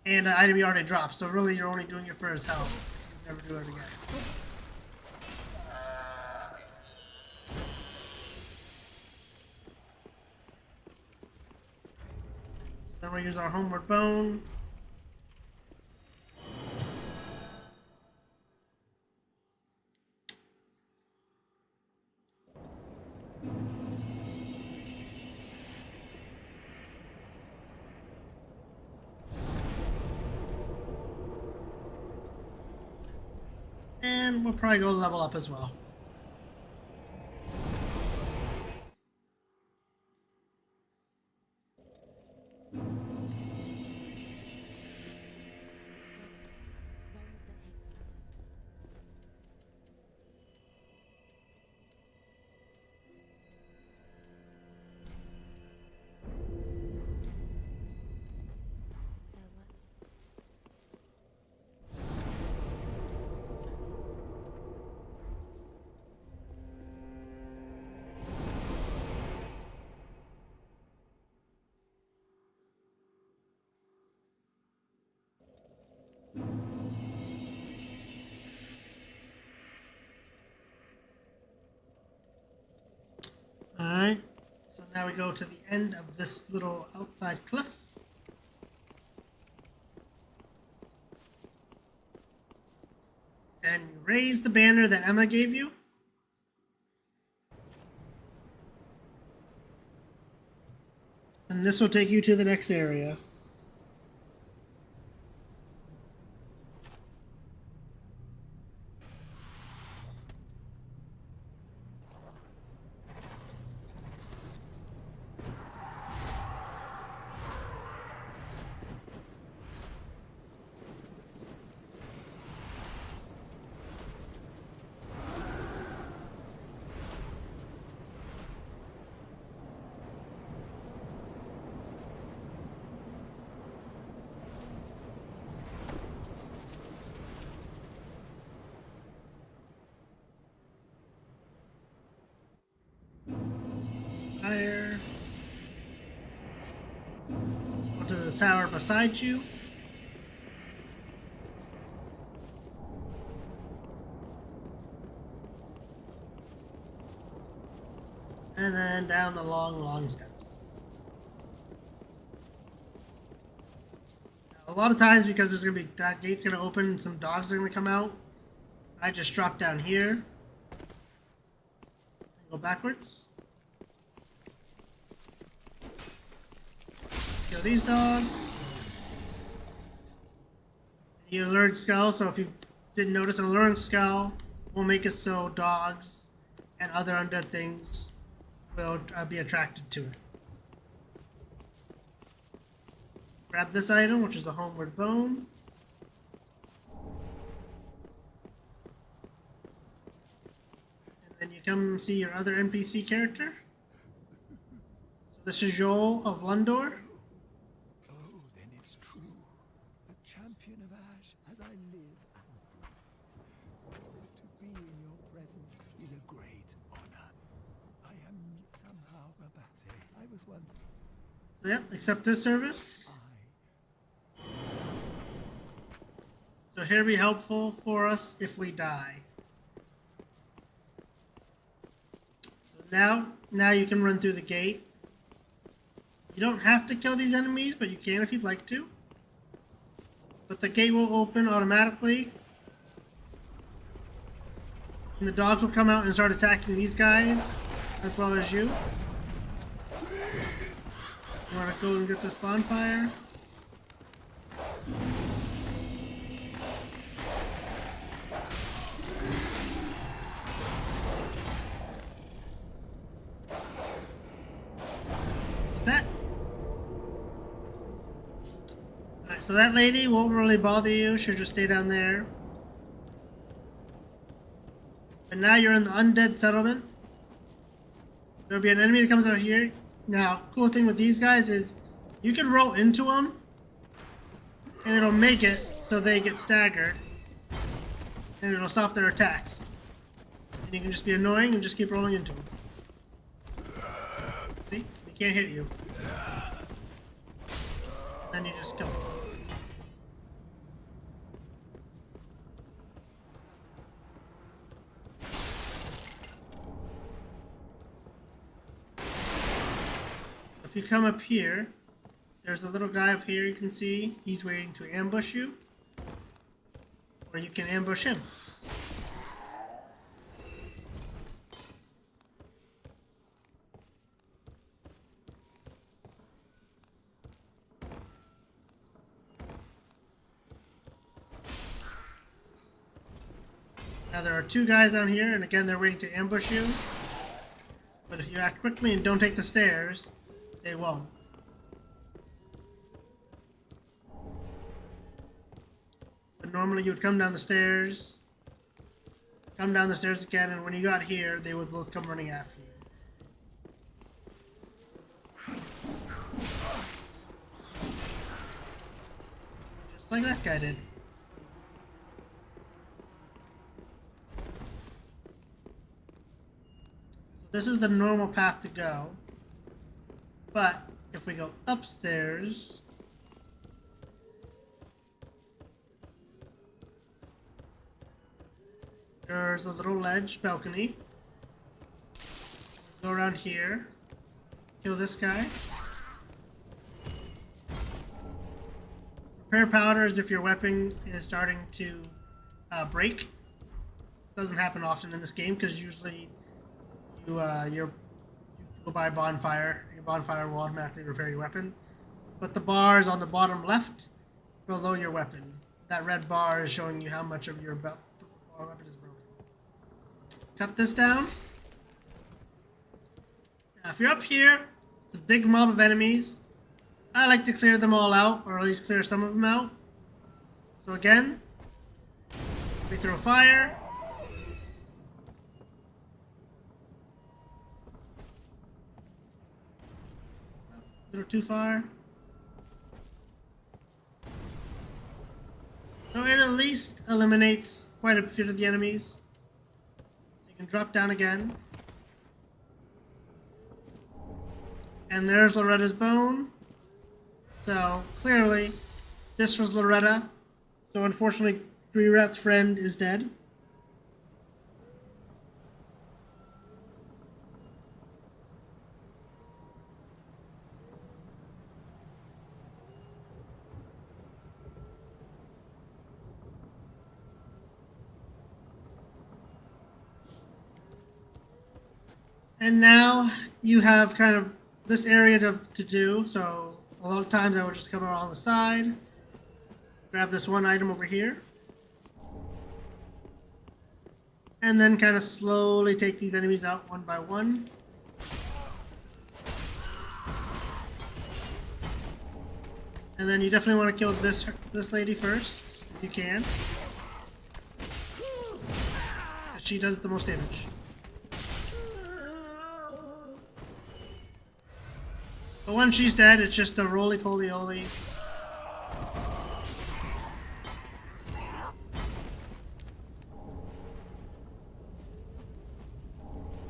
and an item he already dropped. So really you're only doing it for his helm. Never do it again. Then we'll use our homeward bone. And we'll probably go level up as well. Alright, so now we go to the end of this little outside cliff. And you raise the banner that Emma gave you. And this will take you to the next area. Fire. Go to the tower beside you. And then down the long, long steps. Now, a lot of times, because there's going to be, that gate's going to open and some dogs are going to come out, I just drop down here. And go backwards. Kill these dogs. You alert skull, so if you didn't notice, an alluring skull will make it so dogs and other undead things will be attracted to it. Grab this item, which is the homeward bone. And then you come see your other NPC character. So this is Joel of Lundor. Oh, then it's true. The champion of Ash, as I live and breathe. To be in your presence is a great honor. I am somehow Babase. I was once So yeah, accept this service. So here be helpful for us if we die. So now you can run through the gate. You don't have to kill these enemies, but you can if you'd like to. But the gate will open automatically. And the dogs will come out and start attacking these guys, as well as you. You want to go and get this bonfire? That. Alright, so that lady won't really bother you. She'll just stay down there. And now you're in the undead settlement. There'll be an enemy that comes out here. Now, cool thing with these guys is you can roll into them, and it'll make it so they get staggered, and it'll stop their attacks. And you can just be annoying and just keep rolling into them. See? They can't hit you. Then you just kill them. If you come up here, there's a little guy up here you can see. He's waiting to ambush you. Or you can ambush him. Now there are two guys down here, and again they're waiting to ambush you. But if you act quickly and don't take the stairs, they won't. But normally you would come down the stairs, come down the stairs again, and when you got here, they would both come running after you. Just like that guy did. So this is the normal path to go. But if we go upstairs, there's a little ledge balcony. Go around here, kill this guy. Prepare powders if your weapon is starting to break. Doesn't happen often in this game because usually you go by a bonfire. Your bonfire will automatically repair your weapon. But the bar is on the bottom left below your weapon. That red bar is showing you how much of your weapon is broken. Cut this down. Now, if you're up here, it's a big mob of enemies. I like to clear them all out, or at least clear some of them out. So again, we throw fire. A little too far. So it at least eliminates quite a few of the enemies. So you can drop down again. And there's Loretta's bone. So clearly, this was Loretta. So unfortunately, Greerat's friend is dead. And now you have kind of this area to do. So a lot of times I would just come around the side, grab this one item over here, and then kind of slowly take these enemies out one by one. And then you definitely want to kill this lady first, if you can. She does the most damage. But when she's dead, it's just a roly-poly-oly.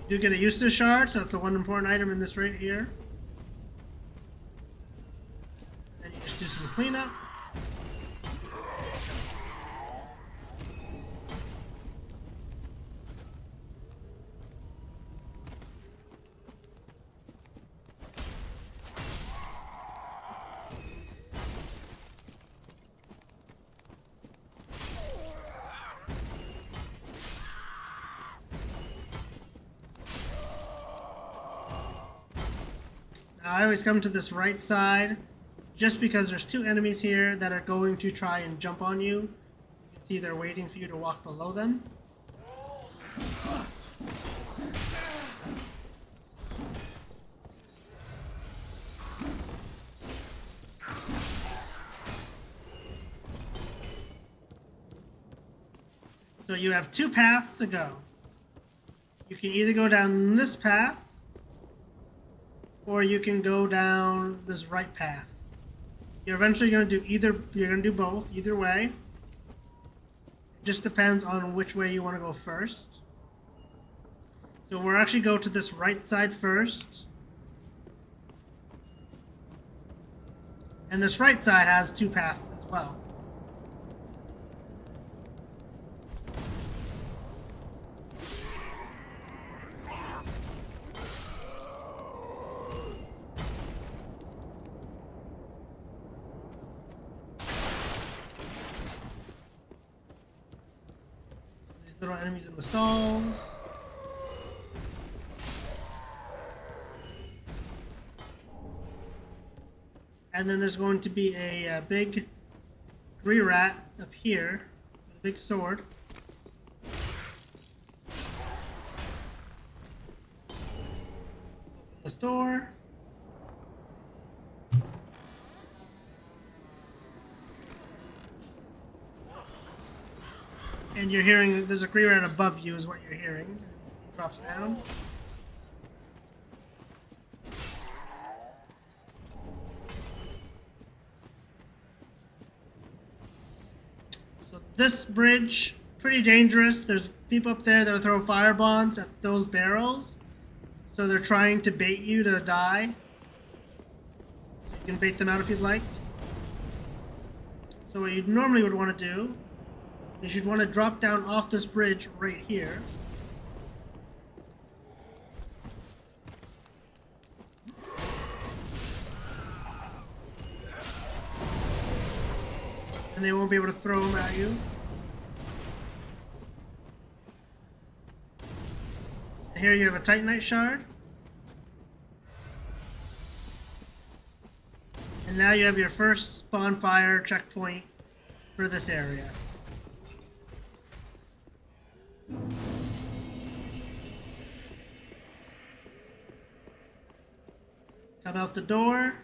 You do get a Eustace shard, so that's the one important item in this right here. Then you just do some cleanup. I always come to this right side just because there's two enemies here that are going to try and jump on you. You can see they're waiting for you to walk below them. So you have two paths to go. You can either go down this path, or you can go down this right path. You're eventually going to do either, you're going to do both, either way. It just depends on which way you want to go first. So we'll actually go to this right side first. And this right side has two paths as well. Little enemies in the stalls. And then there's going to be a big rat up here with a big sword. Open this door. And you're hearing, there's a rat above you is what you're hearing. It drops down. So this bridge, pretty dangerous. There's people up there that throw fire bombs at those barrels. So they're trying to bait you to die. You can bait them out if you'd like. So what you normally would want to do is you'd want to drop down off this bridge right here. And they won't be able to throw them at you. Here you have a Titanite shard. And now you have your first bonfire checkpoint for this area. Come out the door,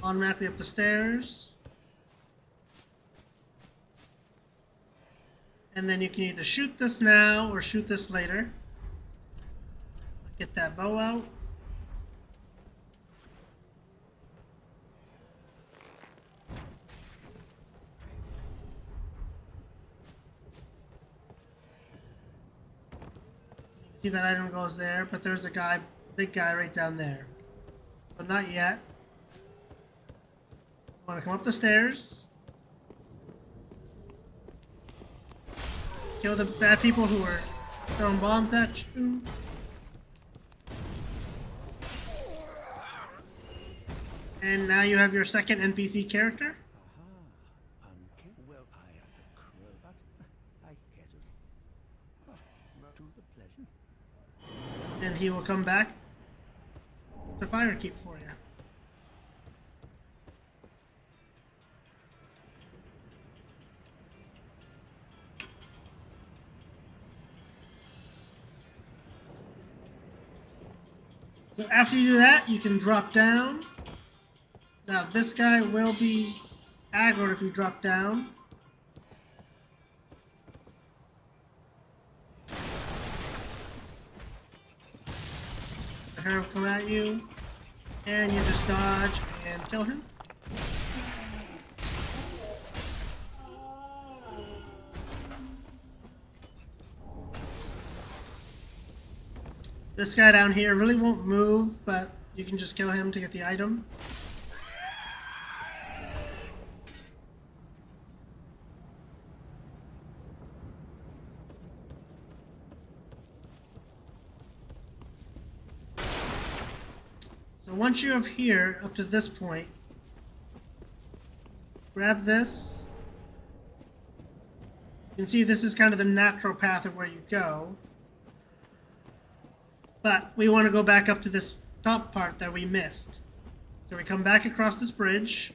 automatically up the stairs, and then you can either shoot this now or shoot this later. Get that bow out. See that item goes there, but there's a guy, big guy right down there. But not yet. Want to come up the stairs. Kill the bad people who are throwing bombs at you. And now you have your second NPC character. Well, I am the crow, but I get it. To the pleasure. And he will come back to fire keep for you. So after you do that, you can drop down. Now this guy will be aggroed if you drop down. The hare will come at you, and you just dodge and kill him. This guy down here really won't move, but you can just kill him to get the item. So once you're here, up to this point, grab this. You can see this is kind of the natural path of where you go. But we want to go back up to this top part that we missed. So we come back across this bridge.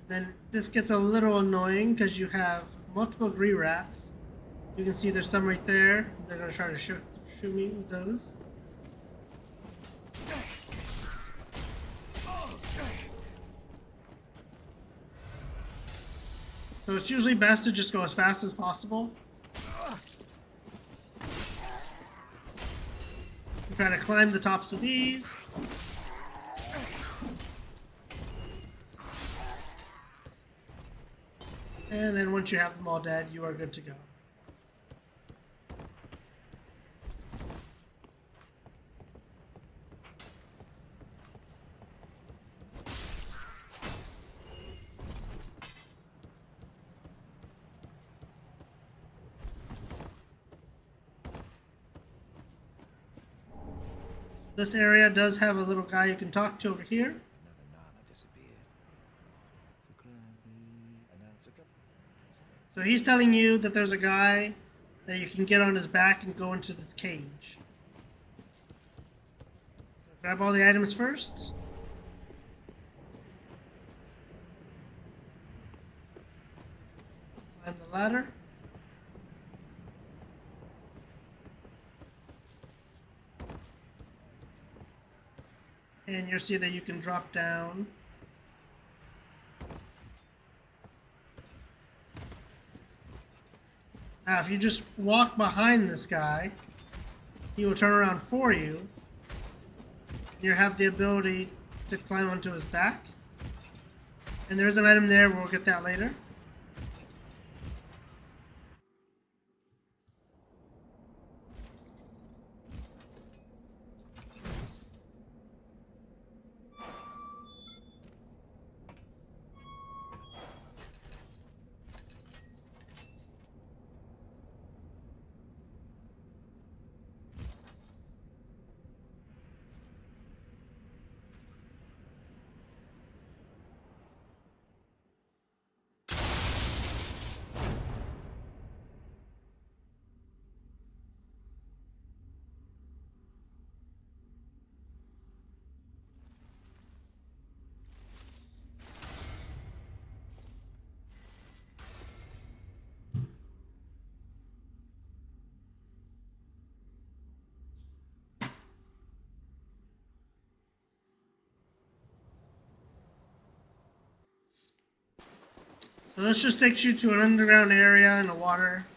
Then this gets a little annoying because you have multiple green rats. You can see there's some right there. They're gonna try to shoot me with those. So it's usually best to just go as fast as possible. You try to climb the tops of these. And then once you have them all dead, you are good to go. This area does have a little guy you can talk to over here. Another Nana disappeared. So he's telling you that there's a guy that you can get on his back and go into this cage. So grab all the items first. Climb the ladder. And you'll see that you can drop down. Now, if you just walk behind this guy, he will turn around for you. You have the ability to climb onto his back. And there's an item there, we'll get that later. So this just takes you to an underground area in the water.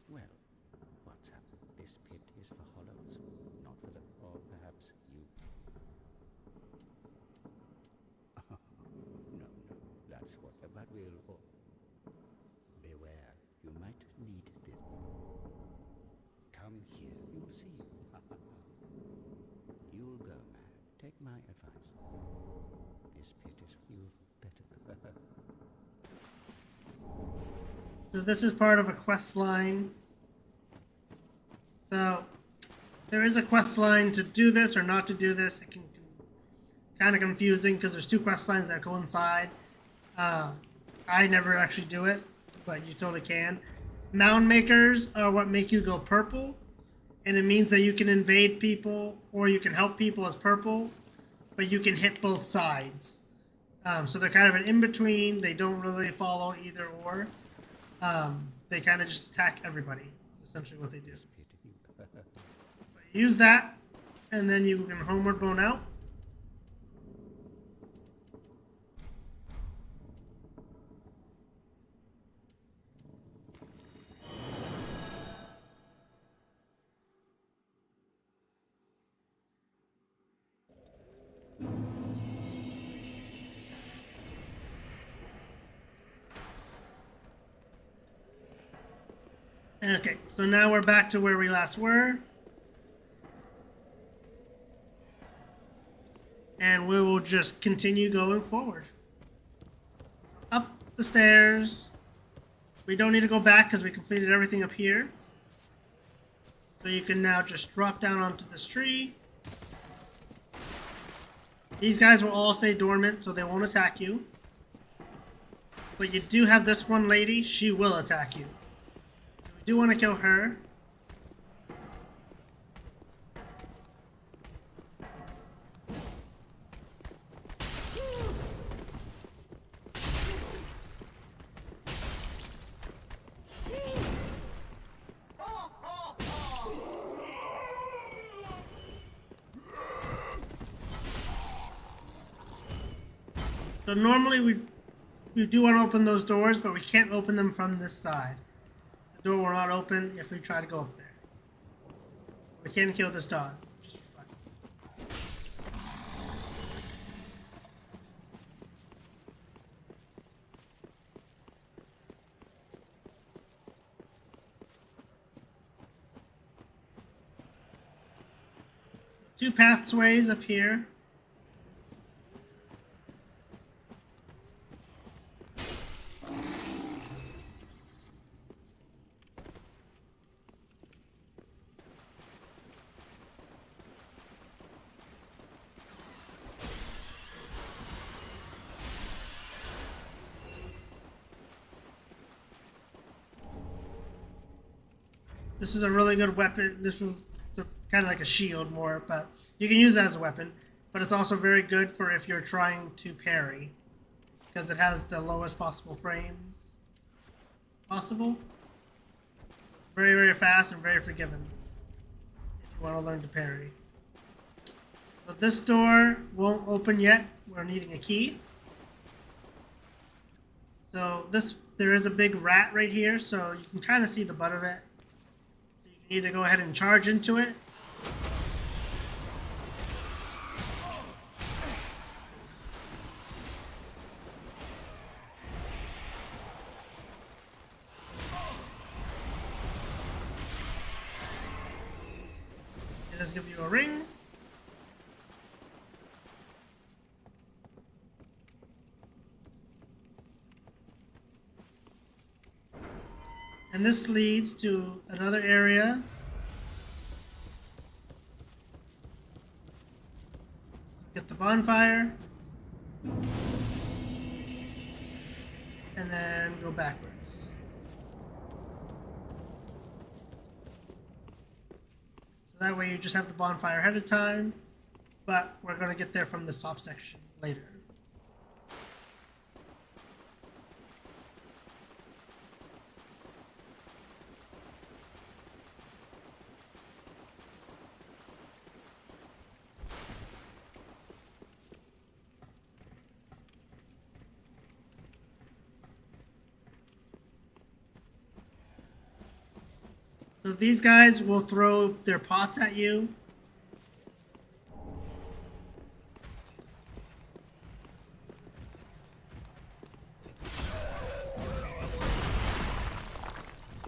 Well, what's up? This pit is for hollows, not for the... or perhaps you... No, that's what... but we'll... oh. Beware, you might need this. Come here, you'll see. You'll go mad. Take my advice. This pit is for you better. So this is part of a quest line. So there is a quest line to do this or not to do this. It can kind of confusing because there's two quest lines that coincide. I never actually do it, but you totally can. Mound makers are what make you go purple, and it means that you can invade people or you can help people as purple, but you can hit both sides. So they're kind of an in-between. They don't really follow either or. They kind of just attack everybody. That's essentially what they do. Use that, and then you can homeward bone out. Okay, so now we're back to where we last were. And we will just continue going forward. Up the stairs. We don't need to go back because we completed everything up here. So you can now just drop down onto this tree. These guys will all stay dormant, so they won't attack you. But you do have this one lady, she will attack you. So we do want to kill her. So normally we do want to open those doors, but we can't open them from this side. The door will not open if we try to go up there. We can't kill this dog. Just for fun. Two pathways up here. This is a really good weapon. This was kind of like a shield more, but you can use it as a weapon. But it's also very good for if you're trying to parry, because it has the lowest possible frames possible. It's very, very fast and very forgiving if you want to learn to parry. So this door won't open yet. We're needing a key. So there is a big rat right here, so you can kind of see the butt of it. Either go ahead and charge into it. It does give you a ring. And this leads to another area. Get the bonfire. And then go backwards. So that way you just have the bonfire ahead of time. But we're going to get there from this top section later. So these guys will throw their pots at you.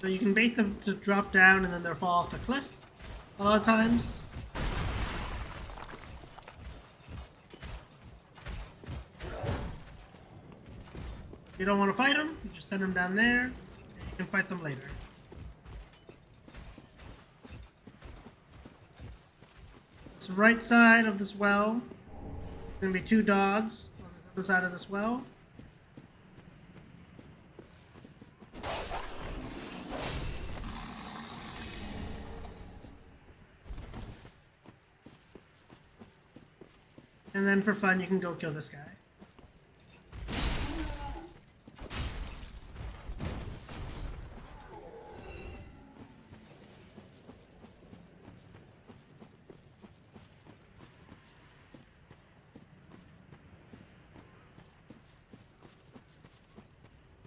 So you can bait them to drop down and then they'll fall off the cliff a lot of times. If you don't want to fight them, you just send them down there and you can fight them later. This right side of this well, there's going to be two dogs on this other side of this well. And then for fun, you can go kill this guy.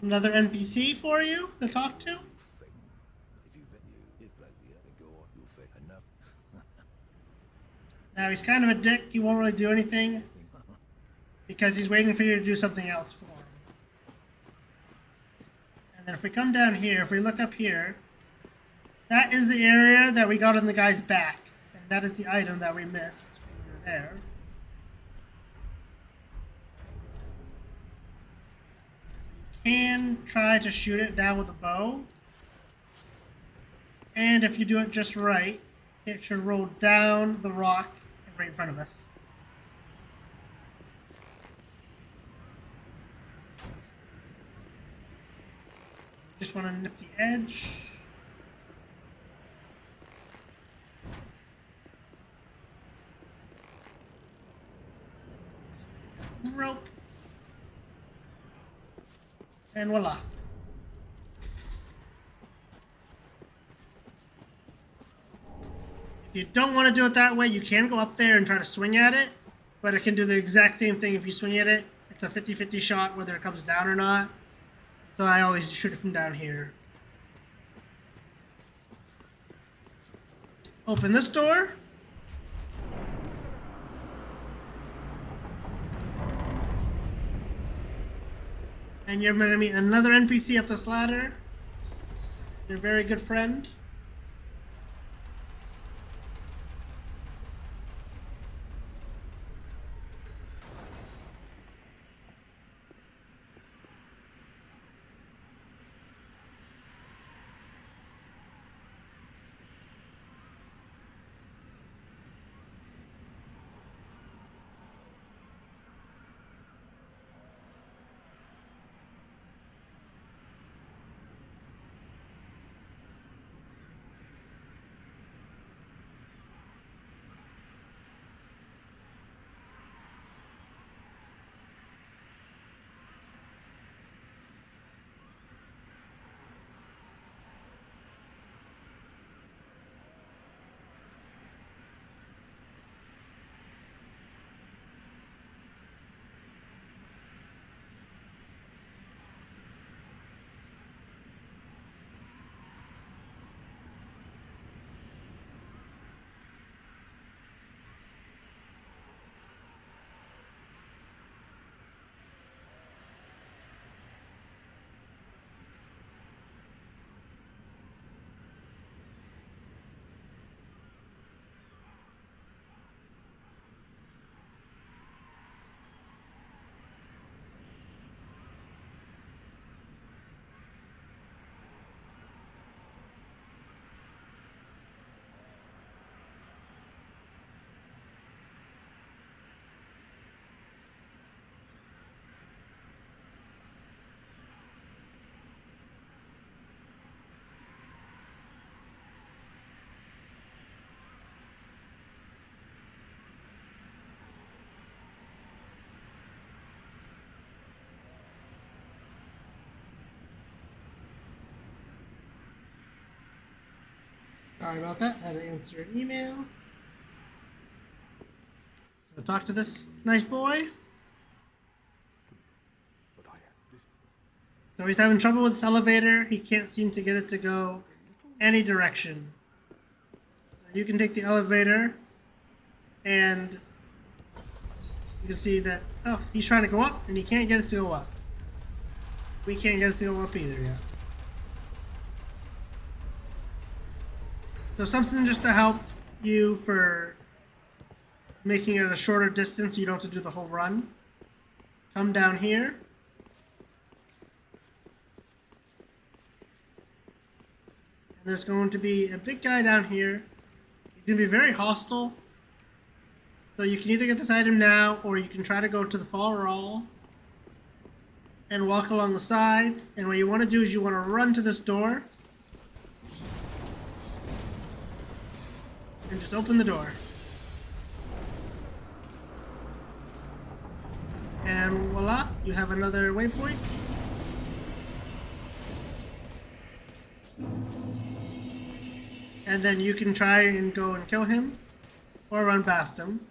Another NPC for you to talk to. Now he's kind of a dick. He won't really do anything because he's waiting for you to do something else for him. And then if we come down here, if we look up here, that is the area that we got on the guy's back. And that is the item that we missed when we were there. You can try to shoot it down with a bow. And if you do it just right, it should roll down the rock right in front of us. Just want to nip the edge. Rope. And voila. If you don't want to do it that way, you can go up there and try to swing at it, but it can do the exact same thing if you swing at it. It's a 50-50 shot whether it comes down or not. So I always shoot it from down here. Open this door. And you're going to meet another NPC up this ladder. Your very good friend. Sorry about that. Had to answer an email. So talk to this nice boy. But I have this. So he's having trouble with this elevator. He can't seem to get it to go any direction. So you can take the elevator and you can see that, oh, he's trying to go up and he can't get it to go up. We can't get it to go up either yet. So something just to help you for making it a shorter distance so you don't have to do the whole run. Come down here. And there's going to be a big guy down here. He's going to be very hostile. So you can either get this item now or you can try to go to the far wall and walk along the sides. And what you want to do is you want to run to this door. And just open the door. And voila, you have another waypoint. And then you can try and go and kill him or run past him.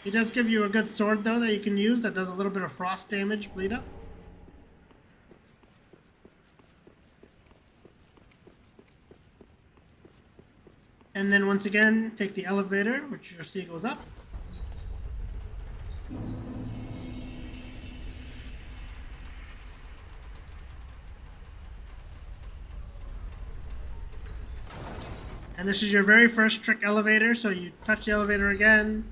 He does give you a good sword, though, that you can use that does a little bit of frost damage, bleed up. And then once again, take the elevator, which you'll see goes up. And this is your very first trick elevator, so you touch the elevator again.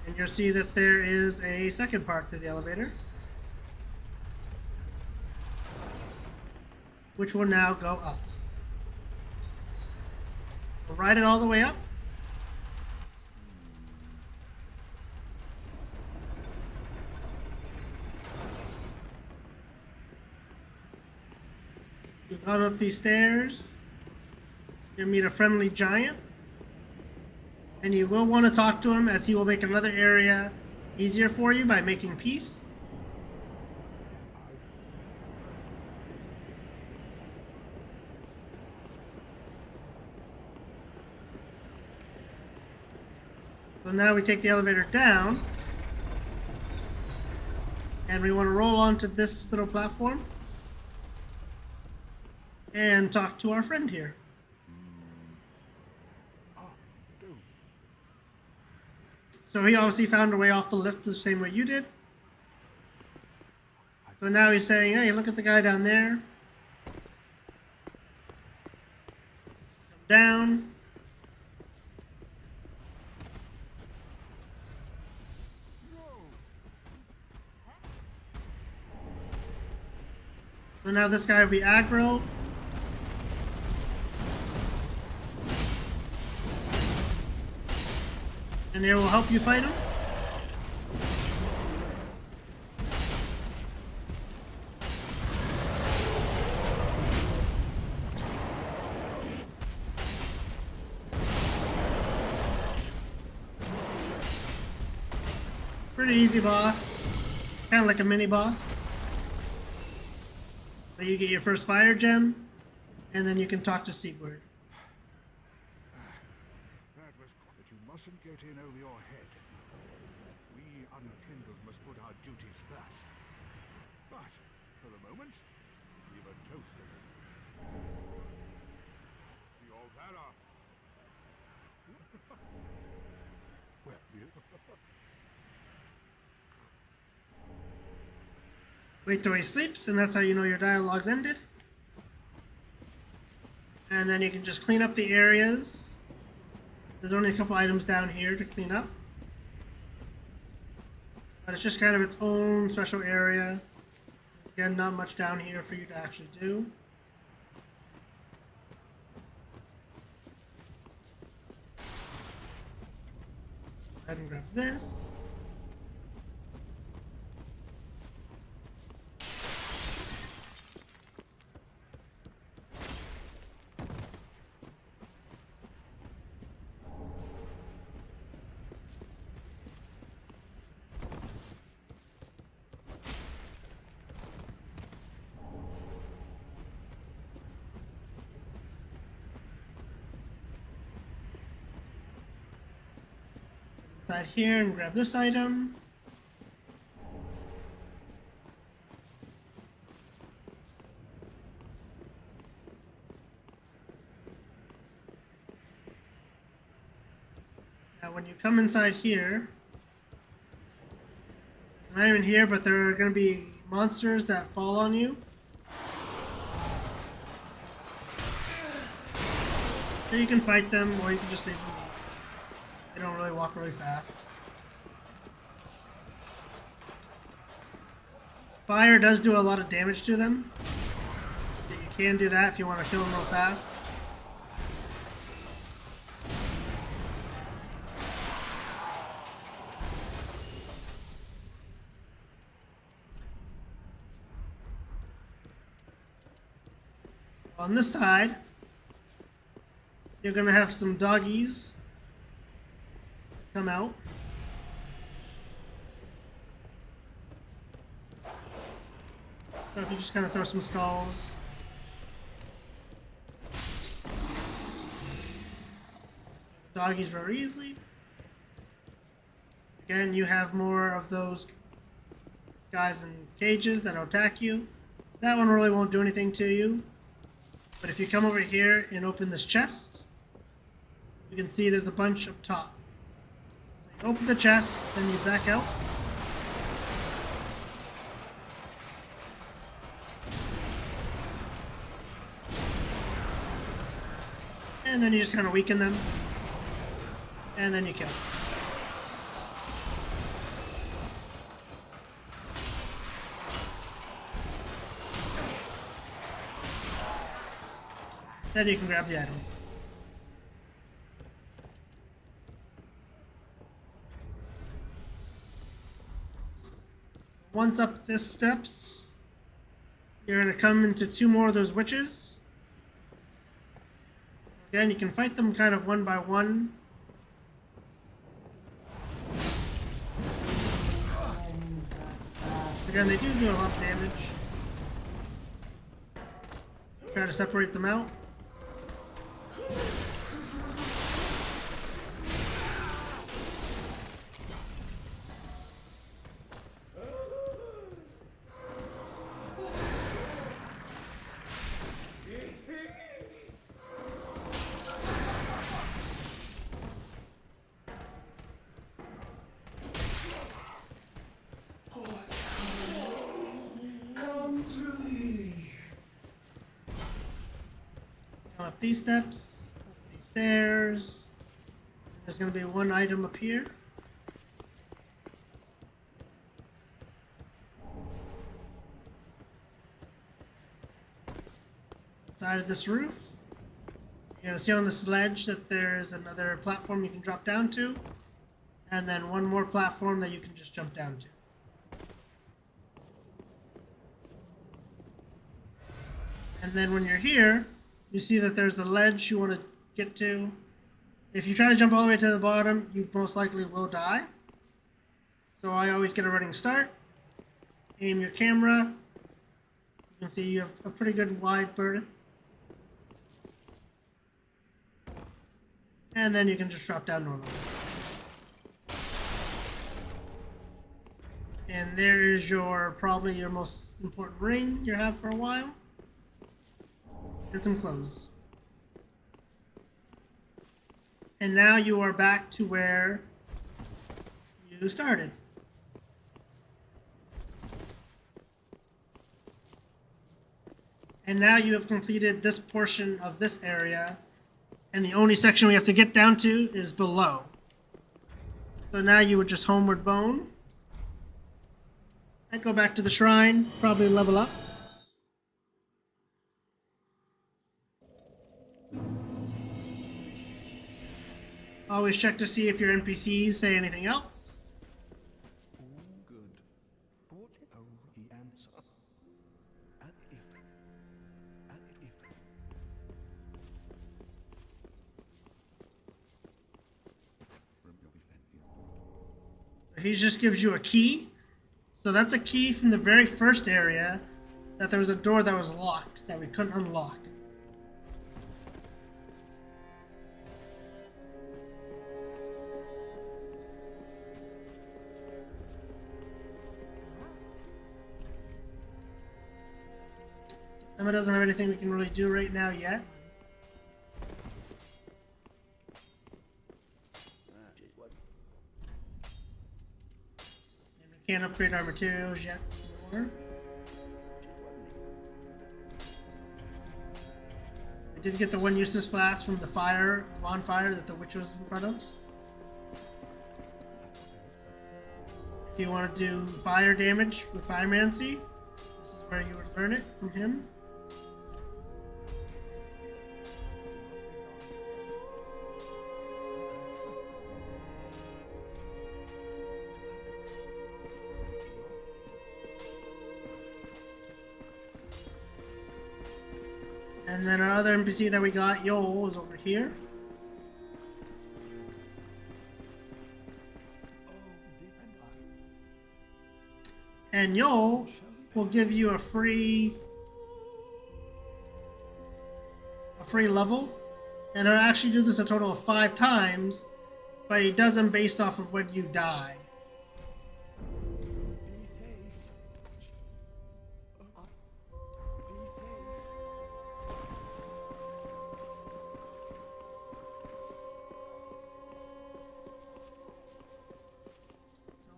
And you'll see that there is a second part to the elevator, which will now go up. So ride it all the way up. You climb up these stairs. You'll meet a friendly giant. And you will want to talk to him, as he will make another area easier for you by making peace. So now we take the elevator down. And we want to roll onto this little platform. And talk to our friend here. So he obviously found a way off the lift the same way you did. So now he's saying, hey, look at the guy down there. Come down. So now this guy will be aggro. And it will help you fight him. Pretty easy boss. Kind of like a mini boss. So you get your first fire gem, and then you can talk to Sigurd. But you mustn't get in over your head. We unkindled must put our duties first. But, for the moment, we've a toast to him. Your valor. Well, Wait till he sleeps, and that's how you know your dialogue's ended. And then you can just clean up the areas. There's only a couple items down here to clean up. But it's just kind of its own special area. Again, not much down here for you to actually do. Go ahead and grab this. Inside here and grab this item. Now when you come inside here, it's not even here, but there are going to be monsters that fall on you. So you can fight them, or you can just leave them. They don't really walk really fast. Fire does do a lot of damage to them. You can do that if you want to kill them real fast. On this side, you're going to have some doggies come out. So if you just kind of throw some skulls. Doggies very easily. Again, you have more of those guys in cages that'll attack you. That one really won't do anything to you. But if you come over here and open this chest, you can see there's a bunch up top. Open the chest, then you back out. And then you just kind of weaken them. And then you kill them. Then you can grab the item. Once up this steps, you're going to come into 2 more of those witches. Again, you can fight them kind of one by one. Again, they do a lot of damage. Try to separate them out. Up these steps, up these stairs. There's going to be 1 item up here. Side of this roof. You're going to see on this ledge that there's another platform you can drop down to. And then 1 more platform that you can just jump down to. And then when you're here, you see that there's a ledge you want to get to. If you try to jump all the way to the bottom, you most likely will die. So I always get a running start. Aim your camera. You can see you have a pretty good wide berth. And then you can just drop down normally. And there is probably your most important ring you have for a while. And some clothes. And now you are back to where you started. And now you have completed this portion of this area, and the only section we have to get down to is below. So now you would just homeward bone. And go back to the shrine, probably level up. Always check to see if your NPCs say anything else. All good. What oh the answer? As if. He just gives you a key. So that's a key from the very first area that there was a door that was locked that we couldn't unlock. Emma doesn't have anything we can really do right now yet. And we can't upgrade our materials yet more. We did get the 1 useless flask from the bonfire that the witch was in front of. If you want to do fire damage with pyromancy, this is where you would learn it from him. And then our other NPC that we got, Yol, is over here. And Yol will give you a free level. And I'll actually do this a total of 5 times, but he does them based off of when you die. Be safe. Be safe.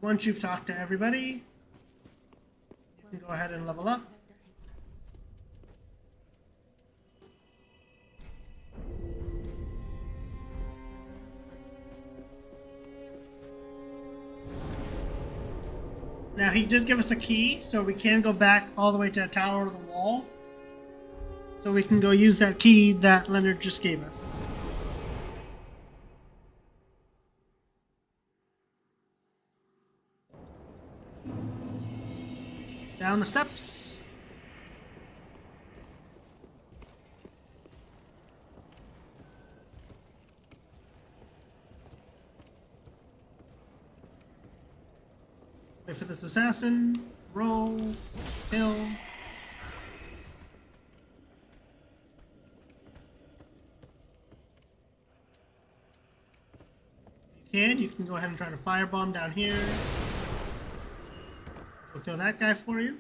Once you've talked to everybody, you can go ahead and level up. Now he did give us a key, so we can go back all the way to the tower of the wall. So we can go use that key that Leonard just gave us. Down the steps. Wait for this assassin. Roll. Kill. You can go ahead and try to firebomb down here. We'll kill that guy for you.